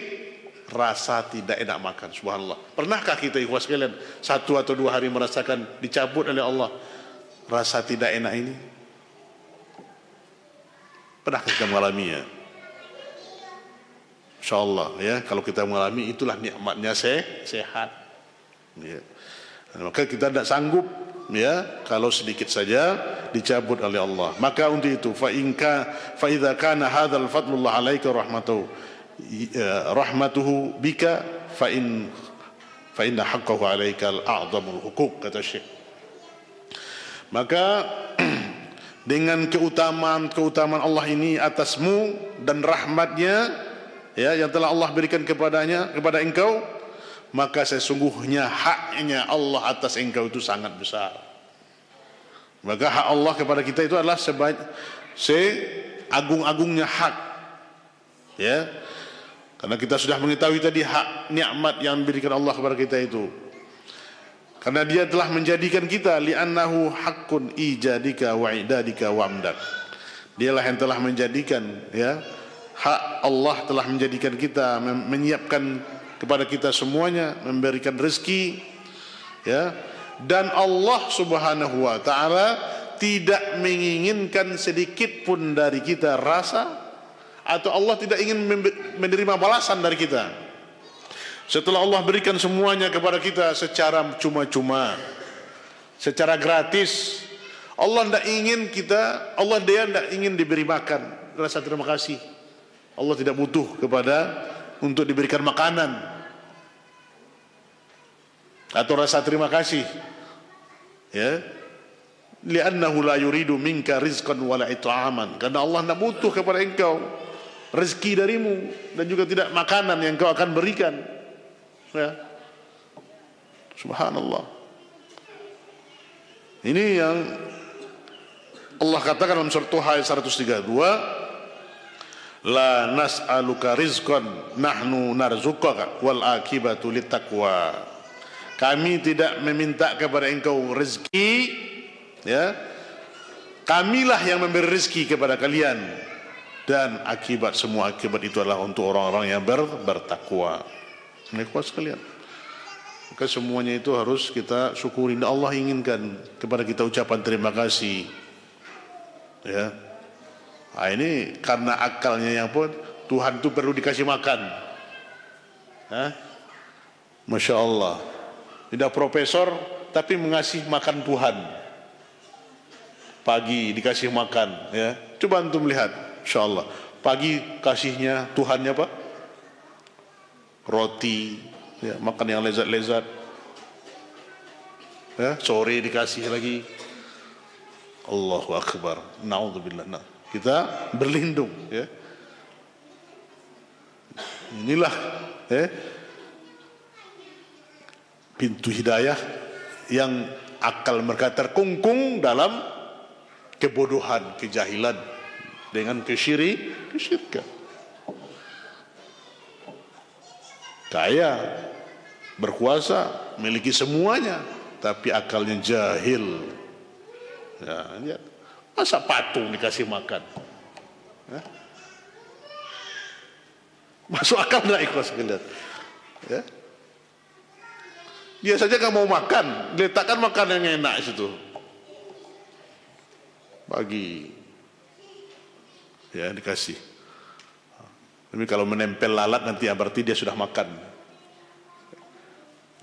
rasa tidak enak makan. Subhanallah. Pernahkah kita ikhwas sekalian 1 atau 2 hari merasakan dicabut oleh Allah rasa tidak enak ini? Pernahkah kita mengalaminya? InsyaAllah, ya, kalau kita mengalami, itulah nikmatnya sehat, ya. Maka kita tidak sanggup, ya, kalau sedikit saja dicabut oleh Allah. Maka untuk itu, fa idza kana hadzal fadlullah alaika rahmatuhu bika fa inna haqqahu alaika al-a'zamul huquq, kata Syekh. Maka dengan keutamaan Allah ini atasmu dan rahmatnya, ya, yang telah Allah berikan kepada engkau, maka sesungguhnya haknya Allah atas engkau itu sangat besar. Maka hak Allah kepada kita itu adalah seagung-agungnya hak, ya. Karena kita sudah mengetahui tadi hak nikmat yang diberikan Allah kepada kita itu. Karena dia telah menjadikan kita, li'annahu haqqun ijadika wa idadika wa amdak. Dialah yang telah menjadikan, ya, hak Allah telah menjadikan kita, menyiapkan kepada kita semuanya, memberikan rezeki, ya. Dan Allah Subhanahu wa taala tidak menginginkan sedikit pun dari kita rasa, atau Allah tidak ingin menerima balasan dari kita. Setelah Allah berikan semuanya kepada kita secara cuma-cuma, secara gratis, Allah tidak ingin dia tidak ingin diberi makan rasa terima kasih. Allah tidak butuh kepada untuk diberikan makanan atau rasa terima kasih, ya. Li'annahu la yuridu minka rizqan wala it'aman, karena Allah tidak butuh kepada engkau rezeki darimu dan juga tidak makanan yang kau akan berikan, ya. Subhanallah. Ini yang Allah katakan dalam surat Tuhan ayat 132, la nas'aluka rizqan nahnu narzuqaka wal akibatu littaqwa. Kami tidak meminta kepada engkau rezeki, ya. Kamilah yang memberi rezeki kepada kalian, dan semua akibat itu adalah untuk orang-orang yang bertakwa. Ikhwas sekalian, maka semuanya itu harus kita syukuri. Allah inginkan kepada kita ucapan terima kasih, ya. Nah, ini karena akalnya yang pun Tuhan itu perlu dikasih makan. Masya Allah. Tidak profesor tapi mengasih makan Tuhan. Pagi dikasih makan, ya. Coba antum lihat, Insya Allah. Pagi kasihnya Tuhannya apa? Roti, ya, makan yang lezat-lezat. Ya, sore dikasih lagi. Allahu Akbar. Na'udzubillah. Nah, kita berlindung, ya. Inilah, ya, pintu hidayah yang akal mereka terkungkung dalam kebodohan, kejahilan dengan kesyirikan. Kaya, berkuasa, memiliki semuanya, tapi akalnya jahil. Ya, lihat. Masa patung dikasih makan? Masuk akal enggak, ikhlas sekalian? Ya. Dia saja nggak mau makan, letakkan makanan yang enak situ. Pagi, ya, dikasih. Tapi kalau menempel lalat nanti berarti dia sudah makan.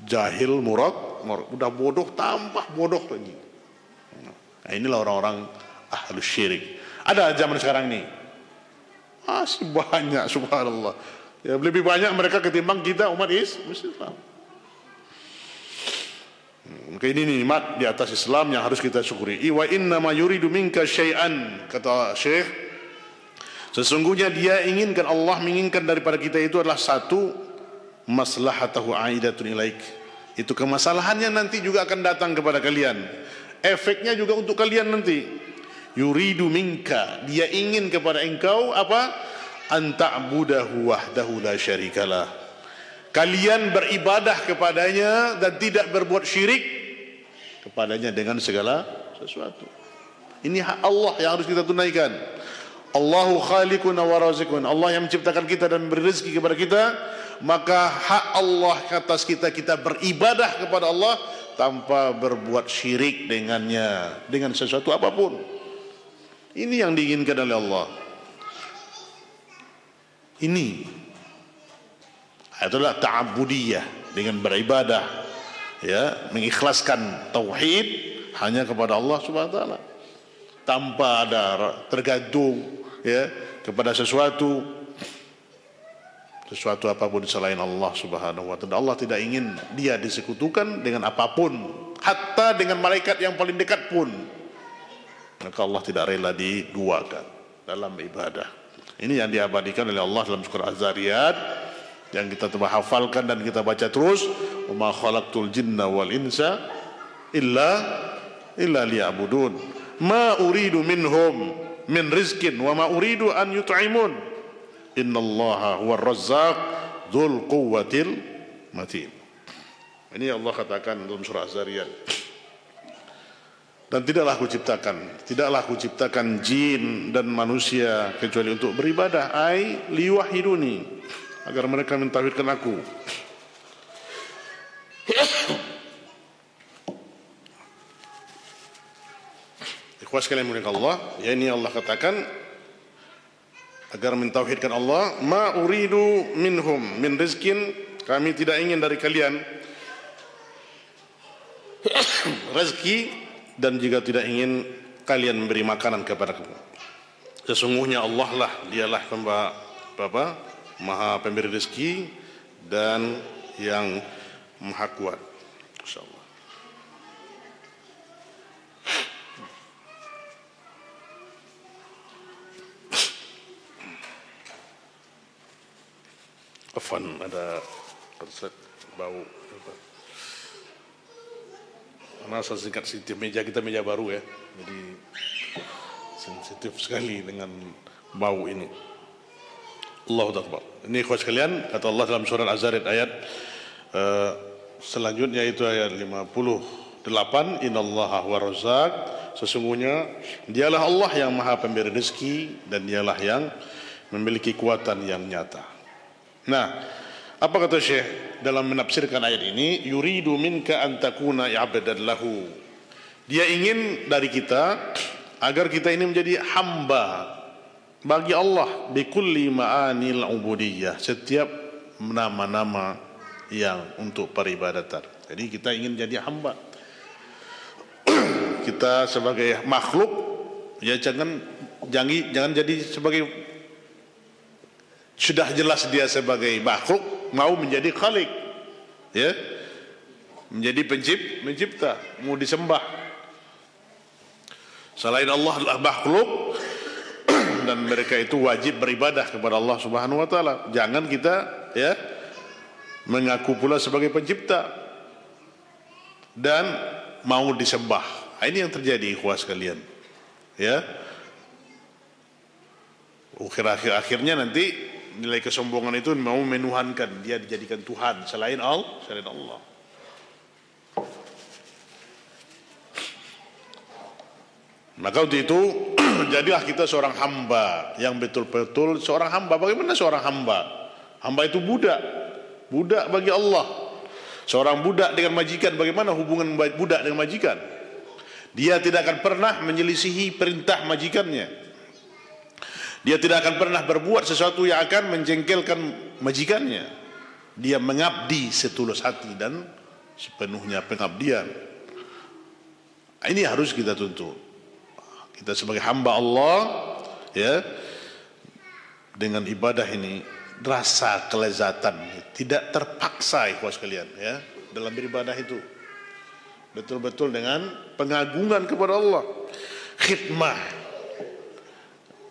Jahil, murad, udah bodoh tambah bodoh lagi. Nah, inilah orang-orang ahlus syirik. Ada zaman sekarang nih, masih banyak, subhanallah. Ya, lebih banyak mereka ketimbang kita umat Islam. Maka ini nikmat di atas Islam yang harus kita syukuri. Wa inna ma yuridu minka syai'an, kata Syekh, sesungguhnya dia inginkan, Allah menginginkan daripada kita itu adalah satu, maslahatahu aidatun ilaik. Itu kemasalahannya nanti juga akan datang kepada kalian. Efeknya juga untuk kalian nanti. Yuridu minka, dia ingin kepada engkau apa? Anta'budahu wahdahu la syarikalah. Kalian beribadah kepadanya dan tidak berbuat syirik kepadanya dengan segala sesuatu. Ini hak Allah yang harus kita tunaikan. Allahu khaliquna wa raziqun. Allah yang menciptakan kita dan memberi rezeki kepada kita. Maka hak Allah atas kita, kita beribadah kepada Allah tanpa berbuat syirik dengannya, dengan sesuatu apapun. Ini yang diinginkan oleh Allah. Ini adalah ta'abudiyah, dengan beribadah, ya, mengikhlaskan tauhid hanya kepada Allah Subhanahu wa taala, tanpa ada tergantung, ya, kepada sesuatu apapun selain Allah Subhanahu wa taala. Allah tidak ingin dia disekutukan dengan apapun, hatta dengan malaikat yang paling dekat pun. Maka Allah tidak rela diduakan dalam ibadah. Ini yang diabadikan oleh Allah dalam surah Az-Zariyat, yang kita coba hafalkan dan kita baca terus. Wa ma khalaqtul jinna wal insa illa liya'budun ma uridu minhum min rizqin wa ma uridu an yut'imun innallaha huwar razzaq dzul quwwatil matin. Ini Allah katakan dalam surah Az-Zariyat. Dan tidaklah aku ciptakan jin dan manusia kecuali untuk beribadah, ai liwahiduni, agar mereka mentauhidkan aku. Ikhwas sekalian mulia Allah, ya, ini Allah katakan agar mentauhidkan Allah. Ma uridu minhum min rizkin, kami tidak ingin dari kalian rezeki, dan juga tidak ingin kalian memberi makanan kepada kami. Sesungguhnya Allah lah, dialah Maha pemberi rezeki dan yang maha kuat. Insyaallah. Afan, ada resep bau. Karena saya singkat sensitif, meja kita meja baru ya, jadi sensitif sekali dengan bau ini. Allahu Akbar. Ini ikhwan sekalian, kata Allah dalam surah Az-Zariyat ayat selanjutnya itu ayat 58, innallaha huwa razzaq, sesungguhnya dialah Allah yang maha pemberi rezeki dan dialah yang memiliki kekuatan yang nyata. Nah, apa kata Syekh dalam menafsirkan ayat ini? Yuridu minka an takuna abdan lahu. Dia ingin dari kita agar kita ini menjadi hamba bagi Allah bikulli ma'anil ubudiyah, setiap nama-nama yang untuk peribadatan. Jadi kita ingin jadi hamba. Kita sebagai makhluk ya jangan jadi sebagai, sudah jelas dia sebagai makhluk mau menjadi khalik, ya, menjadi pencipta, mau disembah. Selain Allah adalah makhluk dan mereka itu wajib beribadah kepada Allah Subhanahu wa taala. Jangan kita ya mengaku pula sebagai pencipta dan mau disembah. Nah, ini yang terjadi ikhwah sekalian. Ya. Akhirnya nanti nilai kesombongan itu mau menuhankan, dia dijadikan Tuhan selain Allah. Maka untuk itu jadilah kita seorang hamba yang betul-betul seorang hamba. Bagaimana seorang hamba? Hamba itu budak bagi Allah. Seorang budak dengan majikan, bagaimana hubungan budak dengan majikan? Dia tidak akan pernah menyelisihi perintah majikannya. Dia tidak akan pernah berbuat sesuatu yang akan menjengkelkan majikannya. Dia mengabdi setulus hati dan sepenuhnya pengabdian. Ini harus kita tuntut. Kita sebagai hamba Allah, ya, dengan ibadah ini rasa kelezatan, tidak terpaksa ikhwan sekalian, ya, dalam beribadah itu betul-betul dengan pengagungan kepada Allah, khidmah,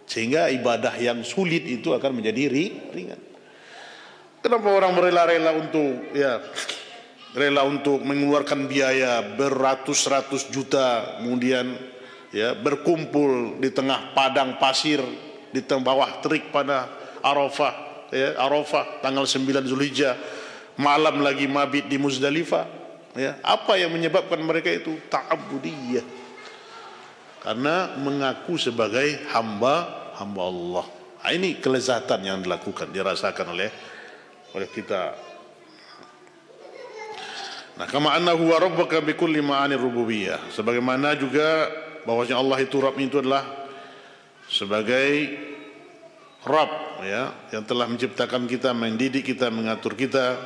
sehingga ibadah yang sulit itu akan menjadi ringan. Kenapa orang rela untuk mengeluarkan biaya beratus-ratus juta, kemudian ya berkumpul di tengah padang pasir di bawah terik pada Arafah, ya, Arafah tanggal 9 Zulhijjah, malam lagi mabit di Muzdalifah, ya. Apa yang menyebabkan mereka itu? Ta'abbudiyah, karena mengaku sebagai hamba Allah. Nah, ini kelezatan yang dilakukan, dirasakan oleh kita. Nah, kama annahu wa rabbuka bikulli ma'anir rububiyah, sebagaimana juga bahwasanya Allah itu Rabb itu adalah sebagai Rabb, ya, yang telah menciptakan kita, mendidik kita, mengatur kita,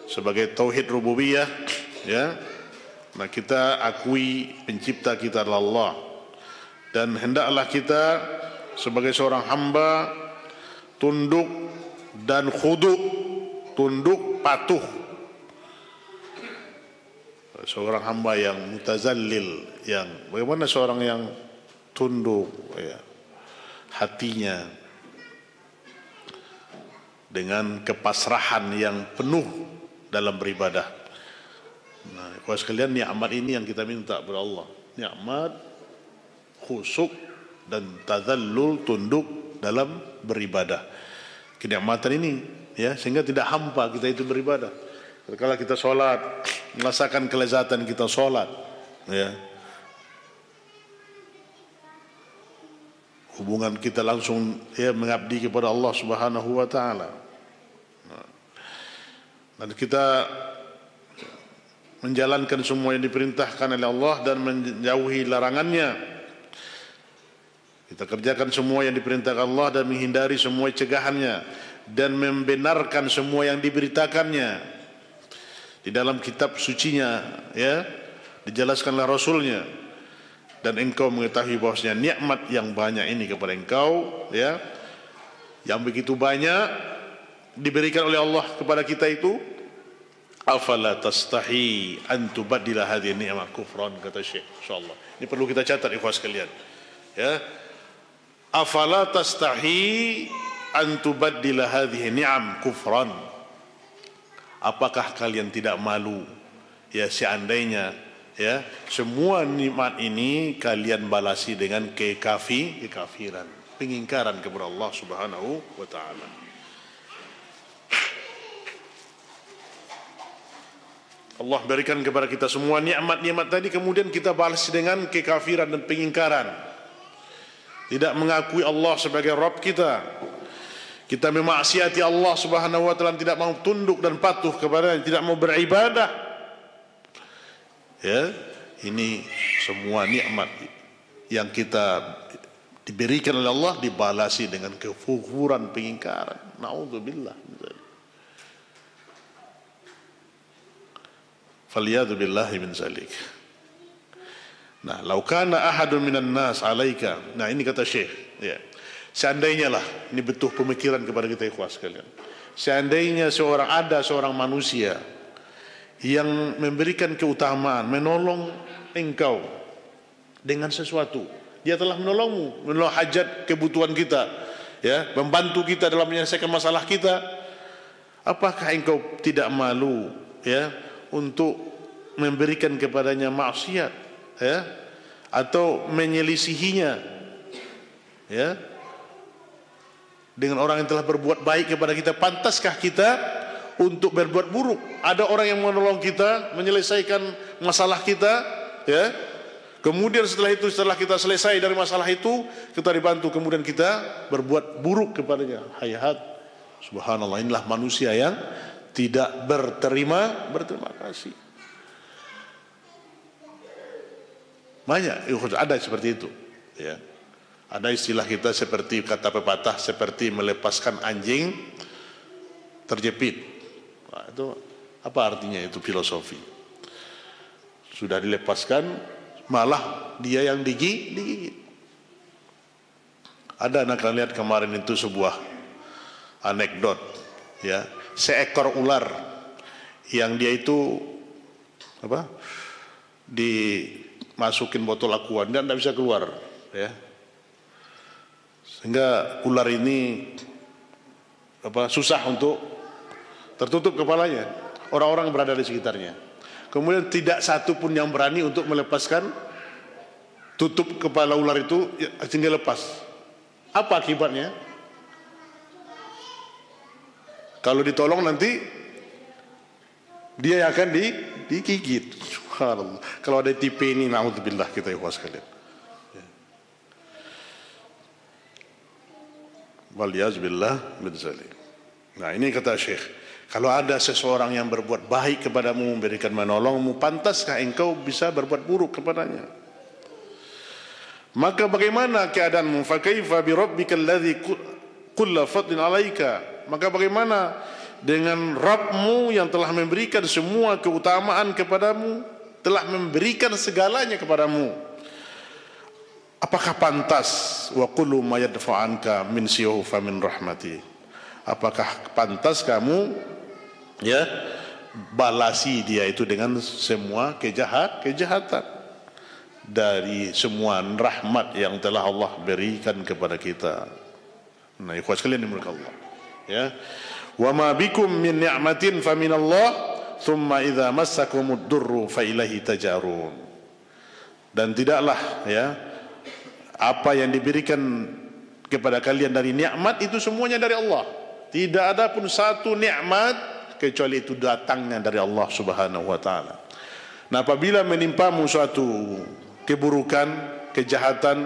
sebagai tauhid rububiyah, ya. Nah, kita akui pencipta kita adalah Allah, dan hendaklah kita sebagai seorang hamba tunduk dan khudu, tunduk patuh. Seorang hamba yang mutazallil, yang bagaimana seorang yang tunduk, ya, hatinya dengan kepasrahan yang penuh dalam beribadah. Nah, kalau sekalian, nikmat ini yang kita minta kepada Allah, nikmat khusyuk dan tazallul, tunduk dalam beribadah. Kenikmatan ini, ya, sehingga tidak hampa kita itu beribadah. Kalau kita sholat, merasakan kelezatan kita sholat, ya, hubungan kita langsung, ya, mengabdi kepada Allah Subhanahu wa taala. Dan kita menjalankan semua yang diperintahkan oleh Allah dan menjauhi larangannya. Kita kerjakan semua yang diperintahkan Allah dan menghindari semua cegahannya, dan membenarkan semua yang diberitakannya di dalam kitab sucinya, ya, dijelaskanlah Rasulnya. Dan engkau mengetahui bahwasanya nikmat yang banyak ini kepada engkau, ya, yang begitu banyak diberikan oleh Allah kepada kita itu, afala tastahi an tubaddila hadhihi ni'mah kufran, kata Syekh. Insyaallah ini perlu kita catat ikhwas sekalian, ya. Afala tastahi an tubaddila hadhihi ni'am kufran, apakah kalian tidak malu, ya, seandainya, ya, semua nikmat ini kalian balasi dengan kekafiran, pengingkaran kepada Allah Subhanahu wa taala. Allah berikan kepada kita semua nikmat-nikmat tadi, kemudian kita balas dengan kekafiran dan pengingkaran. Tidak mengakui Allah sebagai Rabb kita. Kita memaksiati Allah Subhanahu wa taala, tidak mau tunduk dan patuh kepadanya, tidak mau beribadah. Ya, ini semua nikmat yang kita diberikan oleh Allah dibalasi dengan kekufuran, pengingkaran. Nauzubillah. Faliyadu billahi min zalik. Nah, lau kana ahadun minan nas alaika. Nah, ini kata Syekh, ya. Seandainya lah, ini betul pemikiran kepada kita ikhwas sekalian. Seandainya seorang manusia yang memberikan keutamaan, menolong engkau dengan sesuatu, dia telah menolongmu, menolong hajat kebutuhan kita, ya, membantu kita dalam menyelesaikan masalah kita. Apakah engkau tidak malu, ya, untuk memberikan kepadanya maksiat, ya, atau menyelisihinya, ya, dengan orang yang telah berbuat baik kepada kita? Pantaskah kita untuk berbuat buruk? Ada orang yang menolong kita, menyelesaikan masalah kita, ya, kemudian setelah kita selesai dari masalah itu, kita dibantu, kemudian kita berbuat buruk kepadanya. Hayat, subhanallah, inilah manusia yang tidak berterima kasih. Banyak ada seperti itu, ya. Ada istilah kita seperti kata pepatah, seperti melepaskan anjing terjepit. Nah, itu apa artinya? Itu filosofi. Sudah dilepaskan, malah dia yang digigit. Ada, anak kalian lihat kemarin itu sebuah anekdot, ya, seekor ular yang dia itu apa, dimasukin botol aqua dan tidak bisa keluar, ya, sehingga ular ini apa, susah untuk tertutup kepalanya. Orang-orang berada di sekitarnya, kemudian tidak satu pun yang berani untuk melepaskan tutup kepala ular itu sehingga lepas. Apa akibatnya? Kalau ditolong nanti dia akan digigit. Subhanallah. Kalau ada tipe ini, naudzubillah, kita ikhwas sekalian. Waliyazbillah min zalik. Nah, ini kata Syekh, kalau ada seseorang yang berbuat baik kepadamu, memberikan menolongmu, pantaskah engkau bisa berbuat buruk kepadanya? Maka bagaimana keadaanmu? Fa kaifa bi rabbikal ladzi kulla fadlin alaika? Maka bagaimana dengan Rabbmu yang telah memberikan semua keutamaan kepadamu, telah memberikan segalanya kepadamu? Apakah pantas wa kullu ma yadfa'anka min siyuhu fa min rahmati? Apakah pantas kamu, ya, balasi dia itu dengan semua kejahatan dari semua rahmat yang telah Allah berikan kepada kita? Nah, ikhwas sekalian dimulakan Allah, ya. Wa ma bikum min ni'matin fa min Allah thumma idza massakumud durru fa ilaihi tajarun. Dan tidaklah, ya, apa yang diberikan kepada kalian dari nikmat itu semuanya dari Allah. Tidak ada pun satu nikmat kecuali itu datangnya dari Allah Subhanahu wa taala. Nah, apabila menimpamu suatu keburukan, kejahatan,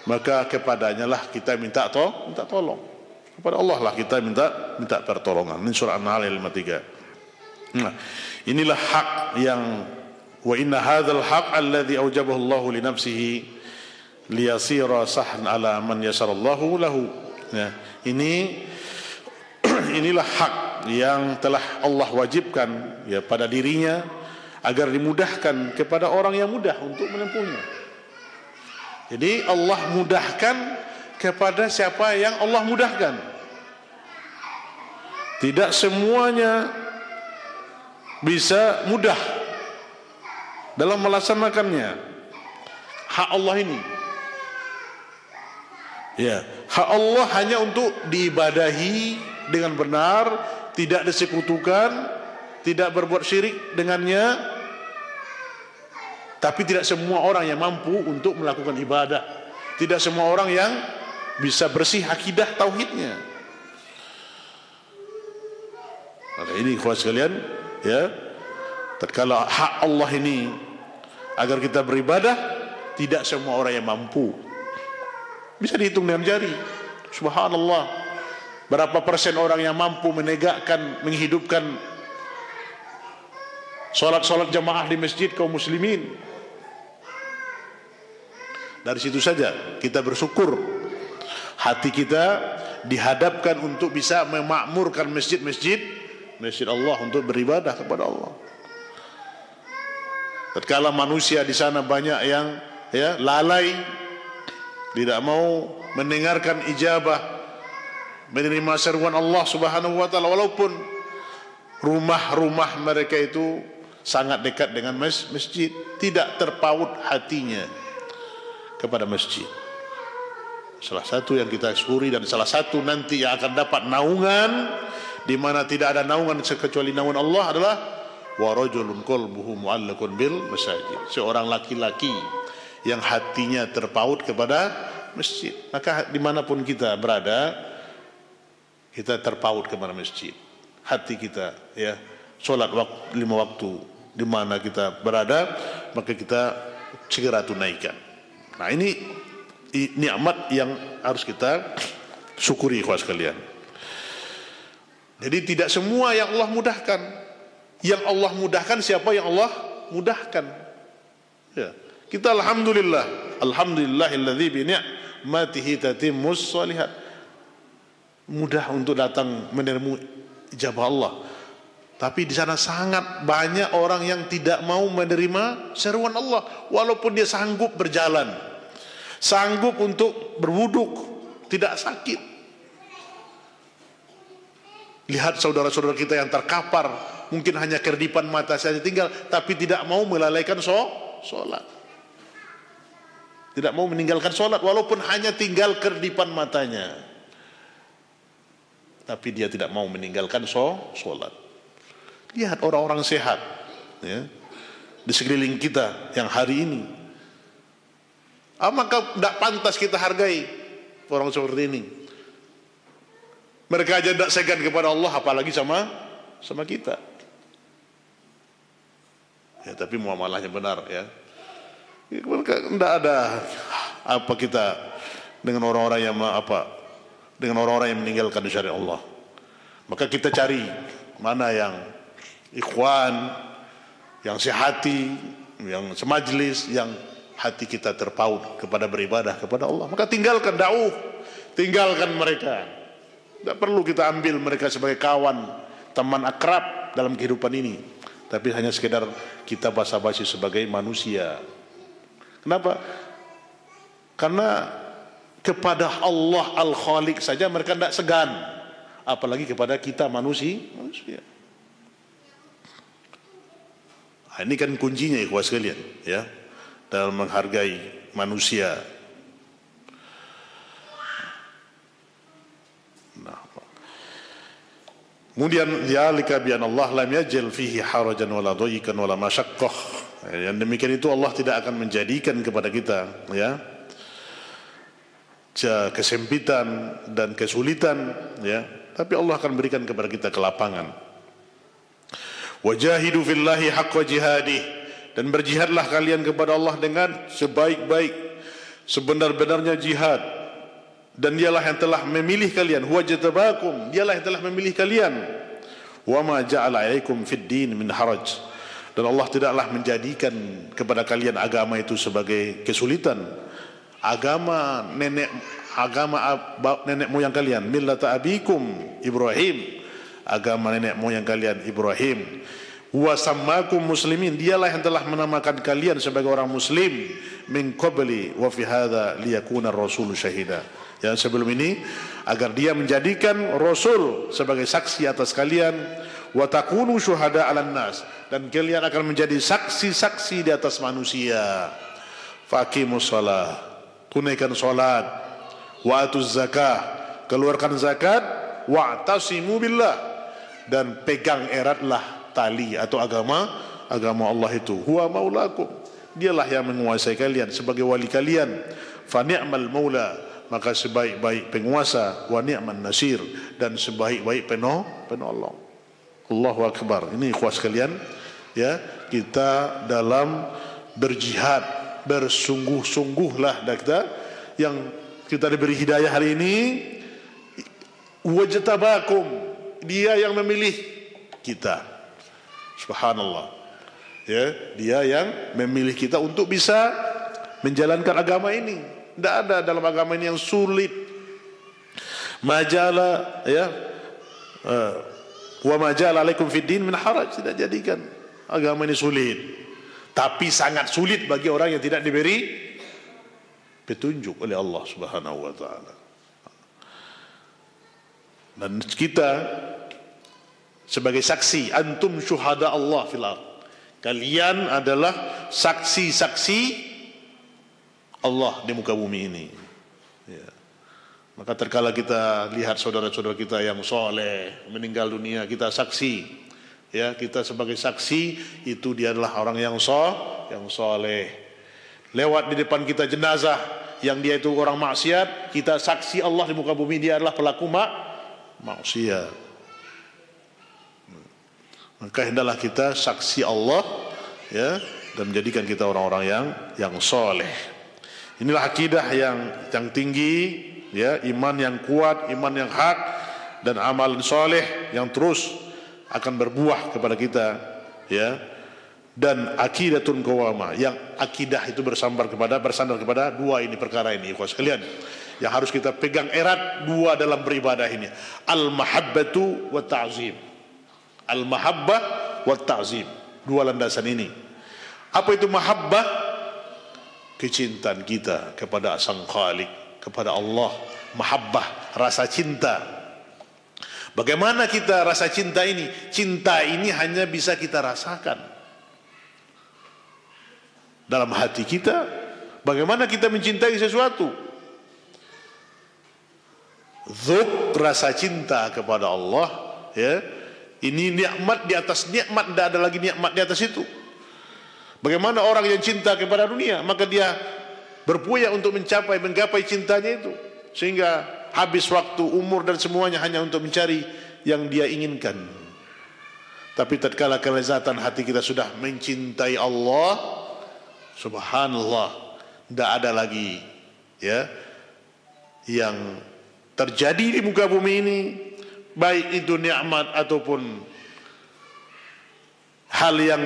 maka kepadanya lah kita minta tolong. Kepada Allah lah kita minta pertolongan. Ini surah An-Nahl 53. Nah, inilah hak yang, wa inna hadzal haq alladzi aujabahu Allah li nafsihi liyasira sahn ala man yasarallahu lahu. Ya, inilah hak yang telah Allah wajibkan, ya, pada dirinya agar dimudahkan kepada orang yang mudah untuk menempuhnya. Jadi Allah mudahkan kepada siapa yang Allah mudahkan. Tidak semuanya bisa mudah dalam melaksanakannya. Hak Allah ini, ya, hak Allah hanya untuk diibadahi dengan benar, tidak disekutukan, tidak berbuat syirik dengannya. Tapi tidak semua orang yang mampu untuk melakukan ibadah. Tidak semua orang yang bisa bersih akidah tauhidnya. Maka ini ikhwan sekalian, ya, tatkala hak Allah ini agar kita beribadah, tidak semua orang yang mampu. Bisa dihitung dengan jari. Subhanallah, berapa persen orang yang mampu menegakkan, menghidupkan solat-solat jamaah di masjid kaum muslimin. Dari situ saja kita bersyukur, hati kita dihadapkan untuk bisa memakmurkan masjid Allah untuk beribadah kepada Allah. Tatkala manusia di sana banyak yang lalai, tidak mau mendengarkan ijabah, menerima seruan Allah Subhanahu wa taala, walaupun rumah-rumah mereka itu sangat dekat dengan masjid, tidak terpaut hatinya kepada masjid. Salah satu yang kita syukuri dan salah satu nanti yang akan dapat naungan, di mana tidak ada naungan kecuali naungan Allah, adalah wa rajulun qalbuhu mu'allaqun bil masajid, seorang laki-laki yang hatinya terpaut kepada masjid. Maka dimanapun kita berada, kita terpaut kepada masjid. Hati kita, ya, solat 5 waktu di mana kita berada, maka kita segera tunaikan. Nah, ini nikmat yang harus kita syukuri, ikhwan sekalian. Jadi tidak semua yang Allah mudahkan. Yang Allah mudahkan siapa yang Allah mudahkan. Ya. Kita alhamdulillahilladzi bi ni'matihi tatimmus shalihat. Mudah untuk datang menerima ijabah Allah. Tapi di sana sangat banyak orang yang tidak mau menerima seruan Allah, walaupun dia sanggup berjalan, sanggup untuk berwuduk, tidak sakit. Lihat saudara-saudara kita yang terkapar, mungkin hanya kerdipan mata saja tinggal, tapi tidak mau melalaikan sholat. Tidak mau meninggalkan sholat, walaupun hanya tinggal kerdipan matanya. Tapi dia tidak mau meninggalkan sholat. Lihat orang-orang sehat, ya, di sekeliling kita yang hari ini. Maka tidak pantas kita hargai orang seperti ini. Mereka aja tidak segan kepada Allah, apalagi sama kita. Ya, tapi muamalahnya benar, ya. Tidak ada apa kita dengan orang-orang yang dengan orang-orang yang meninggalkan syariat Allah. Maka kita cari mana yang ikhwan, yang sehati, yang semajlis, yang hati kita terpaut kepada beribadah kepada Allah. Maka tinggalkan tinggalkan mereka. Tidak perlu kita ambil mereka sebagai kawan, teman akrab dalam kehidupan ini, tapi hanya sekedar kita basa-basi sebagai manusia. Kenapa? Karena kepada Allah Al-Khaliq saja mereka tidak segan, apalagi kepada kita manusia. Nah, ini kan kuncinya, ikhwan sekalian, ya, dalam menghargai manusia. Nah, kemudian zalika bi anna Allah lam yaj'al fihi harajan wala dhayqan wala masyaqqah. Yang demikian itu Allah tidak akan menjadikan kepada kita, ya, kesempitan dan kesulitan, ya, tapi Allah akan berikan kepada kita kelapangan. Wajahidu fillahi haqqa jihadih, dan berjihadlah kalian kepada Allah dengan sebaik-baik, sebenar-benarnya jihad. Dan dialah yang telah memilih kalian, huwa jatabakum, dialah yang telah memilih kalian. Wa ma ja'ala 'alaikum fid din min haraj, dan Allah tidaklah menjadikan kepada kalian agama itu sebagai kesulitan. Agama nenek moyang kalian, millata abikum Ibrahim, agama nenek moyang kalian Ibrahim. Wa sammakum muslimin, dialah yang telah menamakan kalian sebagai orang muslim, min qabli wa fi hadza liyakuna ar-rasul syahida, Yang sebelum ini agar dia menjadikan Rasul sebagai saksi atas kalian, wa takunu syuhada 'alan nas, dan kalian akan menjadi saksi-saksi di atas manusia. Faqimus shalah, tunaikan salat, wa atuz zakah, keluarkan zakat, wa'tasimu billah, dan pegang eratlah tali atau agama Allah itu. Huwa maulakum, dialah yang menguasai kalian sebagai wali kalian. Fa ni'mal maula, maka sebaik-baik penguasa, wa ni'man nasir, dan sebaik-baik penolong. Allahu akbar. Ini ikhwas sekalian, ya, kita dalam berjihad, bersungguh-sungguhlah kita yang kita diberi hidayah hari ini. Wajtabakum, dia yang memilih kita. Subhanallah, ya, dia yang memilih kita untuk bisa menjalankan agama ini. Tidak ada dalam agama ini yang sulit. Majala, ya, wa majala alaikum fid din min haraj, tidak jadikan agama ini sulit. Tapi sangat sulit bagi orang yang tidak diberi petunjuk oleh Allah Subhanahu wa taala. Dan kita sebagai saksi, antum syuhada Allah fil ard, kalian adalah saksi-saksi Allah di muka bumi ini, ya. Maka terkala kita lihat saudara-saudara kita yang soleh meninggal dunia, kita saksi, ya, kita sebagai saksi itu dia adalah orang yang soleh. Lewat di depan kita jenazah yang dia itu orang maksiat, kita saksi Allah di muka bumi dia adalah pelaku maksiat. Maka hendaklah kita saksi Allah, ya, dan menjadikan kita orang-orang yang soleh. Inilah akidah yang tinggi, ya, iman yang kuat, iman yang hak, dan amal soleh yang terus akan berbuah kepada kita, ya. Dan akidatun qawama, yang akidah itu bersandar kepada dua ini perkara ini, ikhwas sekalian, yang harus kita pegang erat dua dalam beribadah ini. Al-mahabbatu wa ta'zim. Al-mahabbah wa ta'zim, dua landasan ini. Apa itu mahabbah? Kecintaan kita kepada Sang Khalik, kepada Allah. Mahabbah, rasa cinta. Bagaimana kita rasa cinta ini? Cinta ini hanya bisa kita rasakan dalam hati kita. Bagaimana kita mencintai sesuatu? Dzuk, rasa cinta kepada Allah, ya. Ini nikmat di atas nikmat, tidak ada lagi nikmat di atas itu. Bagaimana orang yang cinta kepada dunia, maka dia berupaya untuk menggapai cintanya itu, sehingga habis waktu, umur, dan semuanya hanya untuk mencari yang dia inginkan. Tapi tatkala kelezatan hati kita sudah mencintai Allah, subhanallah, tidak ada lagi, ya, yang terjadi di muka bumi ini, baik itu nikmat ataupun hal yang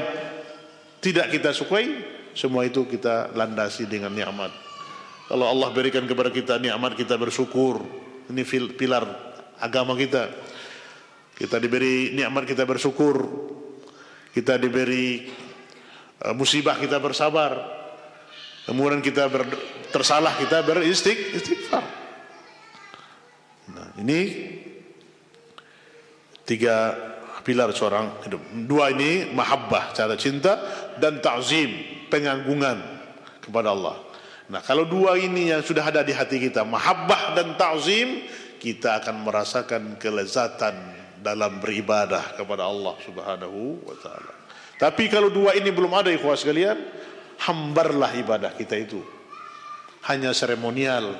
tidak kita sukai, semua itu kita landasi dengan nikmat. Kalau Allah berikan kepada kita nikmat, kita bersyukur. Ini pilar agama kita. Kita diberi nikmat, kita bersyukur. Kita diberi musibah, kita bersabar. Kemudian kita tersalah, kita beristighfar. Nah, ini tiga pilar seorang hidup. Dua ini mahabbah, cara cinta, dan ta'zim, pengagungan kepada Allah. Nah, kalau dua ini yang sudah ada di hati kita, mahabbah dan ta'zim, kita akan merasakan kelezatan dalam beribadah kepada Allah Subhanahu wa taala. Tapi kalau dua ini belum ada, ikhwas sekalian, hambarlah ibadah kita itu. Hanya seremonial,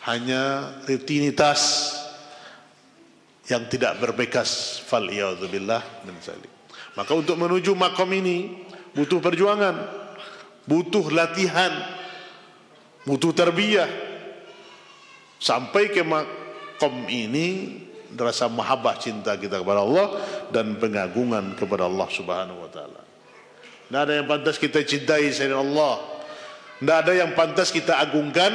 hanya rutinitas yang tidak berbekas, fal iyadzubillah min zalik. Maka untuk menuju makom ini butuh perjuangan, butuh latihan, butuh tarbiyah, sampai ke makom ini rasa mahabbah, cinta kita kepada Allah dan pengagungan kepada Allah Subhanahu wa taala. Tidak ada yang pantas kita cintai selain Allah, tidak ada yang pantas kita agungkan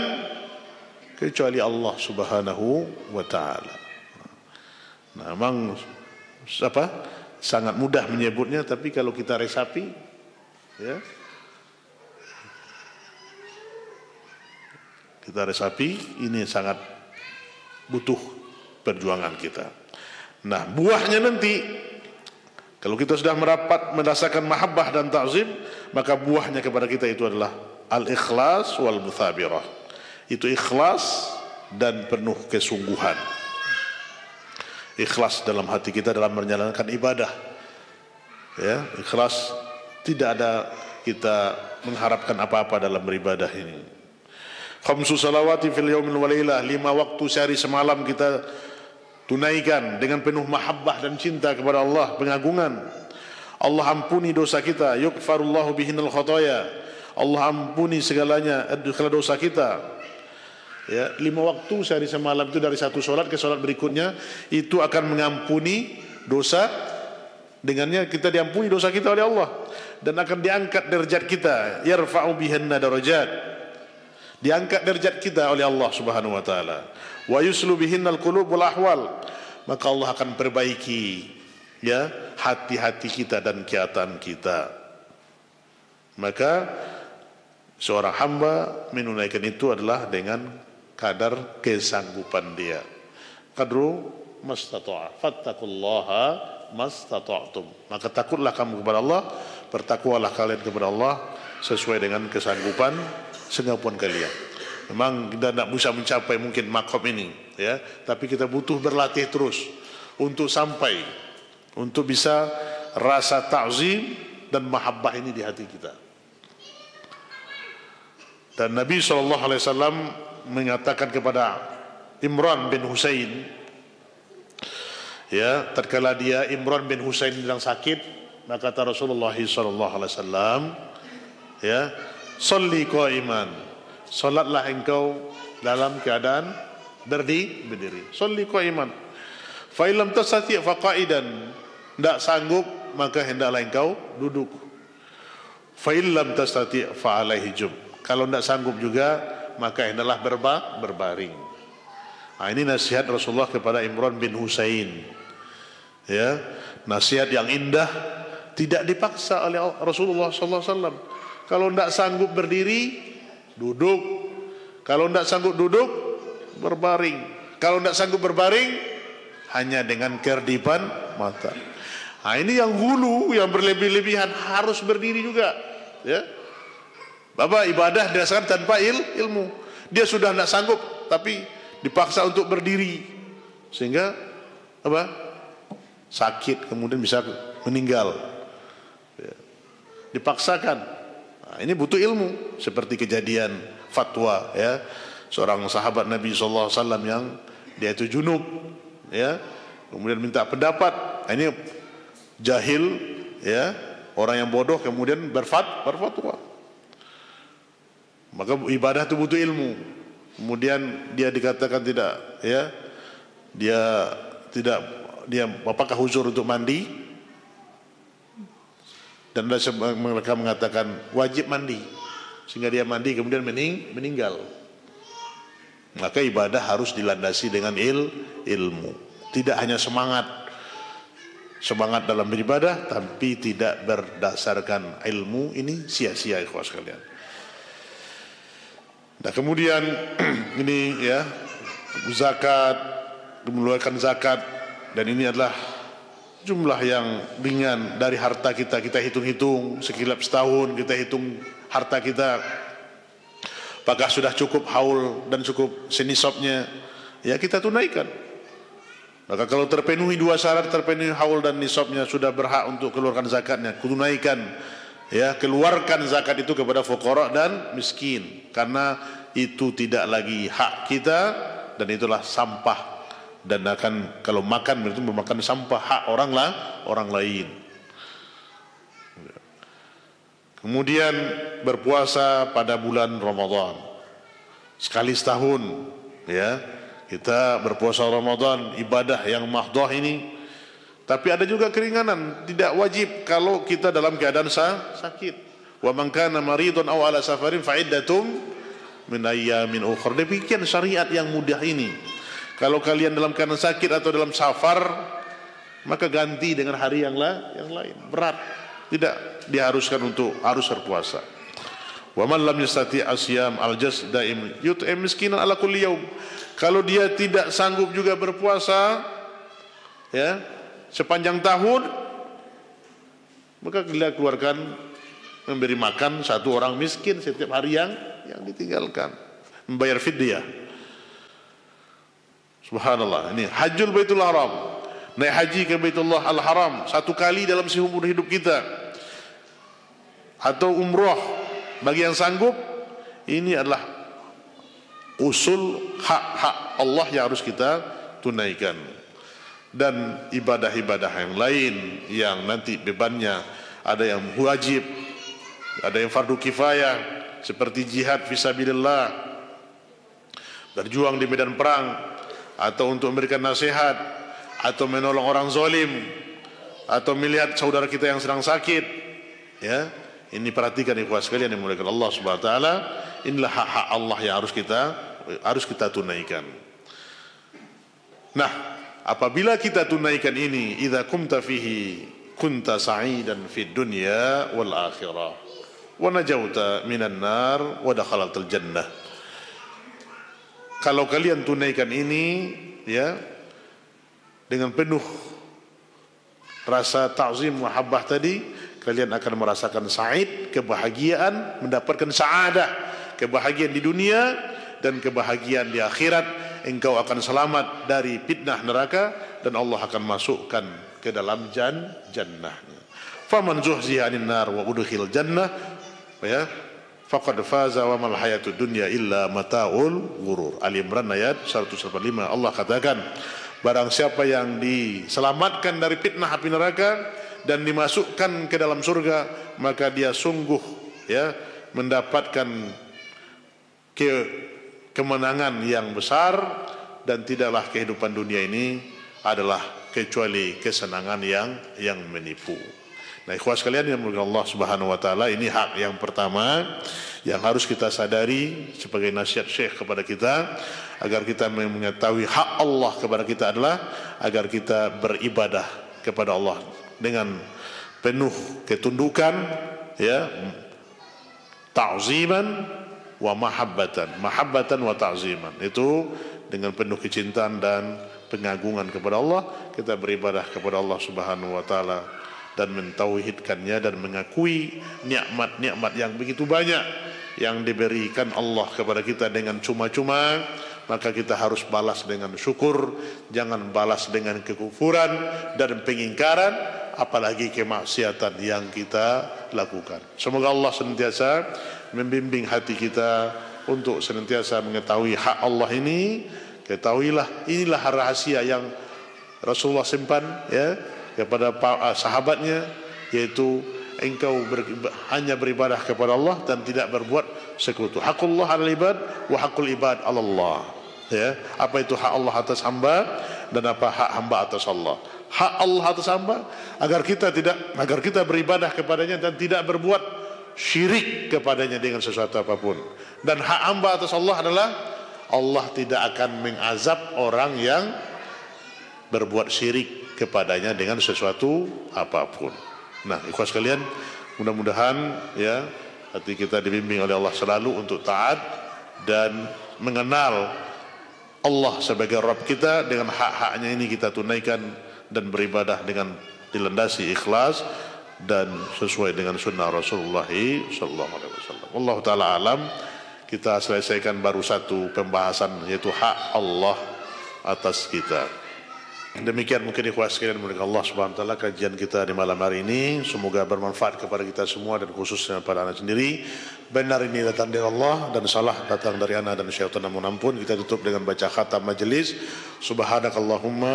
kecuali Allah Subhanahu wa taala. Nah, memang sangat mudah menyebutnya, tapi kalau kita resapi, ya, kita resapi, ini sangat butuh perjuangan kita. Nah, buahnya nanti kalau kita sudah merasakan mahabbah dan ta'zim, maka buahnya kepada kita itu adalah al-ikhlas wal muthabirah. Itu ikhlas dan penuh kesungguhan. Ikhlas dalam hati kita dalam menjalankan ibadah. Ya, ikhlas, tidak ada kita mengharapkan apa-apa dalam beribadah ini. Khamsu salawati fil yaumil walailah, 5 waktu sehari semalam kita tunaikan dengan penuh mahabbah dan cinta kepada Allah, pengagungan. Allah ampuni dosa kita, yughfarullahu bihinal khotoya. Allah ampuni segala dosa kita. Ya, 5 waktu sehari semalam itu dari satu solat ke solat berikutnya itu akan mengampuni dosa. Dengannya kita diampuni dosa kita oleh Allah dan akan diangkat derajat kita. Yarfa'u bihinna darajat. Diangkat derajat kita oleh Allah Subhanahu wa taala. Wa yuslu bihinnal qulub wal ahwal. Maka Allah akan perbaiki ya hati-hati kita dan keadaan kita. Maka seorang hamba menunaikan itu adalah dengan kadar kesanggupan dia. Qadru mastata'a. Fattaqullaha mastata'tum. Maka takutlah kamu kepada Allah, bertakwalah kalian kepada Allah sesuai dengan kesanggupan kalian. Memang kita tidak bisa mencapai mungkin makom ini, ya, tapi kita butuh berlatih terus untuk sampai, untuk bisa rasa ta'zim dan mahabbah ini di hati kita. Dan Nabi SAW mengatakan kepada Imran bin Husain, ya, tatkala Imran bin Husain sedang sakit, maka kata Rasulullah SAW, ya, salli qa'iman, salatlah engkau dalam keadaan berdiri. Salli qa'iman. Fa illam tastati' fa qa'idan. Tidak sanggup maka hendaklah engkau duduk. Fa illam tastati' fa alaihi jum. Kalau tidak sanggup juga maka hendaklah berbaring. Nah, ini nasihat Rasulullah kepada Imran bin Husain. Ya, nasihat yang indah, tidak dipaksa oleh Rasulullah SAW. Kalau tidak sanggup berdiri, duduk. Kalau tidak sanggup duduk, berbaring. Kalau tidak sanggup berbaring, hanya dengan kerdipan mata. Nah, ini yang hulu, yang berlebih-lebihan, harus berdiri juga. Ya, Bapak ibadah dirasakan tanpa ilmu. Dia sudah tidak sanggup, tapi dipaksa untuk berdiri, sehingga apa? Sakit, kemudian bisa meninggal. Ya, dipaksakan. Nah, ini butuh ilmu, seperti kejadian fatwa, ya, seorang sahabat Nabi SAW yang dia itu junub, ya, kemudian minta pendapat. Nah, ini jahil, ya, orang yang bodoh kemudian berfatwa. Maka ibadah itu butuh ilmu. Kemudian dia dikatakan tidak, ya, dia apakah huzur untuk mandi? Dan mereka mengatakan wajib mandi, sehingga dia mandi kemudian meninggal. Maka ibadah harus dilandasi dengan ilmu. Tidak hanya semangat dalam beribadah, tapi tidak berdasarkan ilmu, ini sia-sia ikhwas sekalian. Nah, kemudian ini, ya, zakat, mengeluarkan zakat, dan ini adalah jumlah yang ringan dari harta kita. Kita hitung-hitung sekilap setahun, kita hitung harta kita, apakah sudah cukup haul dan cukup senisabnya, ya, kita tunaikan. Maka kalau terpenuhi 2 syarat, terpenuhi haul dan nisabnya, sudah berhak untuk keluarkan zakatnya, tunaikan, ya, keluarkan zakat itu kepada fuqara dan miskin, karena itu tidak lagi hak kita dan itulah sampah. Dan akan kalau makan berarti memakan sampah hak orang lain. Kemudian berpuasa pada bulan Ramadan sekali setahun, ya, kita berpuasa Ramadan, ibadah yang mahdoh ini. Tapi ada juga keringanan, tidak wajib kalau kita dalam keadaan sakit. Wa man kana maridun aw ala safarin fa iddatum min ayyamin ukhra. Demikian syariat yang mudah ini. Kalau kalian dalam keadaan sakit atau dalam safar, maka ganti dengan hari yang lain. Berat, tidak diharuskan untuk harus berpuasa. Wa man lam yastati' asyam al-jas daim yut'im miskinan ala kulli yaum. Kalau dia tidak sanggup juga berpuasa, ya, sepanjang tahun, maka dia keluarkan memberi makan satu orang miskin setiap hari yang ditinggalkan, membayar fidyah. Subhanallah. Ini Hajjul Baitul Haram, naik haji ke Baitullah Al-Haram satu kali dalam seumur hidup kita, atau umroh bagi yang sanggup. Ini adalah usul hak-hak Allah yang harus kita tunaikan. Dan ibadah-ibadah yang lain yang nanti bebannya ada yang wajib, ada yang fardu kifayah, seperti jihad fisabilillah, berjuang di medan perang, atau untuk memberikan nasihat, atau menolong orang zalim, atau melihat saudara kita yang sedang sakit, ya. Ini perhatikan ikhwah sekalian yang dimuliakan Allah Subhanahu wa taala. Inilah hak-hak Allah yang harus kita tunaikan. Nah, apabila kita tunaikan ini, idza kumta fihi kunta sa'idan fid dunya wal akhirah wa najauta minan nar wa dakhalatal jannah. Kalau kalian tunaikan ini, ya, dengan penuh rasa ta'zim mahabbah tadi, kalian akan merasakan sa'id, kebahagiaan, mendapatkan sa'adah, kebahagiaan di dunia dan kebahagiaan di akhirat. Engkau akan selamat dari fitnah neraka dan Allah akan masukkan ke dalam jannahnya. Faman zuhziha 'anil nar wa udkhil jannah, ya, faqad faza wa mal hayatud dunya illa mataul ghurur. Ali Imran ayat 145. Allah katakan, barang siapa yang diselamatkan dari fitnah api neraka dan dimasukkan ke dalam surga, maka dia sungguh, ya, mendapatkan kemenangan yang besar, dan tidaklah kehidupan dunia ini adalah kecuali kesenangan yang menipu. Nah, ikhwah sekalian yang dimuliakan Allah Subhanahu wa taala, ini hak yang pertama yang harus kita sadari sebagai nasihat Syekh kepada kita, agar kita mengetahui hak Allah kepada kita adalah agar kita beribadah kepada Allah dengan penuh ketundukan, ya, ta'ziman wa mahabbatan wa ta'ziman. Itu dengan penuh kecintaan dan pengagungan kepada Allah, kita beribadah kepada Allah Subhanahu wa taala dan mentauhidkannya dan mengakui nikmat-nikmat yang begitu banyak yang diberikan Allah kepada kita dengan cuma-cuma. Maka kita harus balas dengan syukur, jangan balas dengan kekufuran dan pengingkaran, apalagi kemaksiatan yang kita lakukan. Semoga Allah senantiasa membimbing hati kita untuk senantiasa mengetahui hak Allah ini. Ketahuilah, inilah rahasia yang Rasulullah simpan, ya, kepada sahabatnya, yaitu engkau hanya beribadah kepada Allah dan tidak berbuat sekutu. Hakullah 'alal ibad wa hakul ibad 'ala Allah. Ya, apa itu hak Allah atas hamba dan apa hak hamba atas Allah? Hak Allah atas hamba agar kita beribadah kepadanya dan tidak berbuat syirik kepadanya dengan sesuatu apapun. Dan hak hamba atas Allah adalah Allah tidak akan mengazab orang yang berbuat syirik kepadanya dengan sesuatu apapun. Nah, ikhwas sekalian, mudah-mudahan, ya, hati kita dibimbing oleh Allah selalu untuk taat dan mengenal Allah sebagai Rabb kita. Dengan hak-haknya ini kita tunaikan dan beribadah dengan dilandasi ikhlas dan sesuai dengan sunnah Rasulullah sallallahu alaihi wasallam. Allah taala alam. Kita selesaikan baru satu pembahasan, yaitu hak Allah atas kita. Demikian mungkin ikhwah sekalian dimuliakan Allah Subhanahu wa taala kajian kita di malam hari ini. Semoga bermanfaat kepada kita semua dan khususnya pada anak sendiri. Benar ini datang dari Allah dan salah datang dari anak dan syaitan, namun ampun. Kita tutup dengan baca khatam majelis. Subhanakallahumma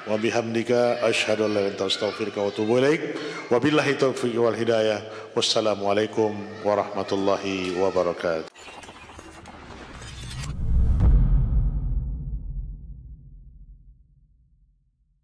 wa bihamdika asyhadu an la ilaha illa anta astaghfiruka wa atubu ilaik. Wabillahi taufiq wal hidayah. Wassalamualaikum warahmatullahi wabarakatuh.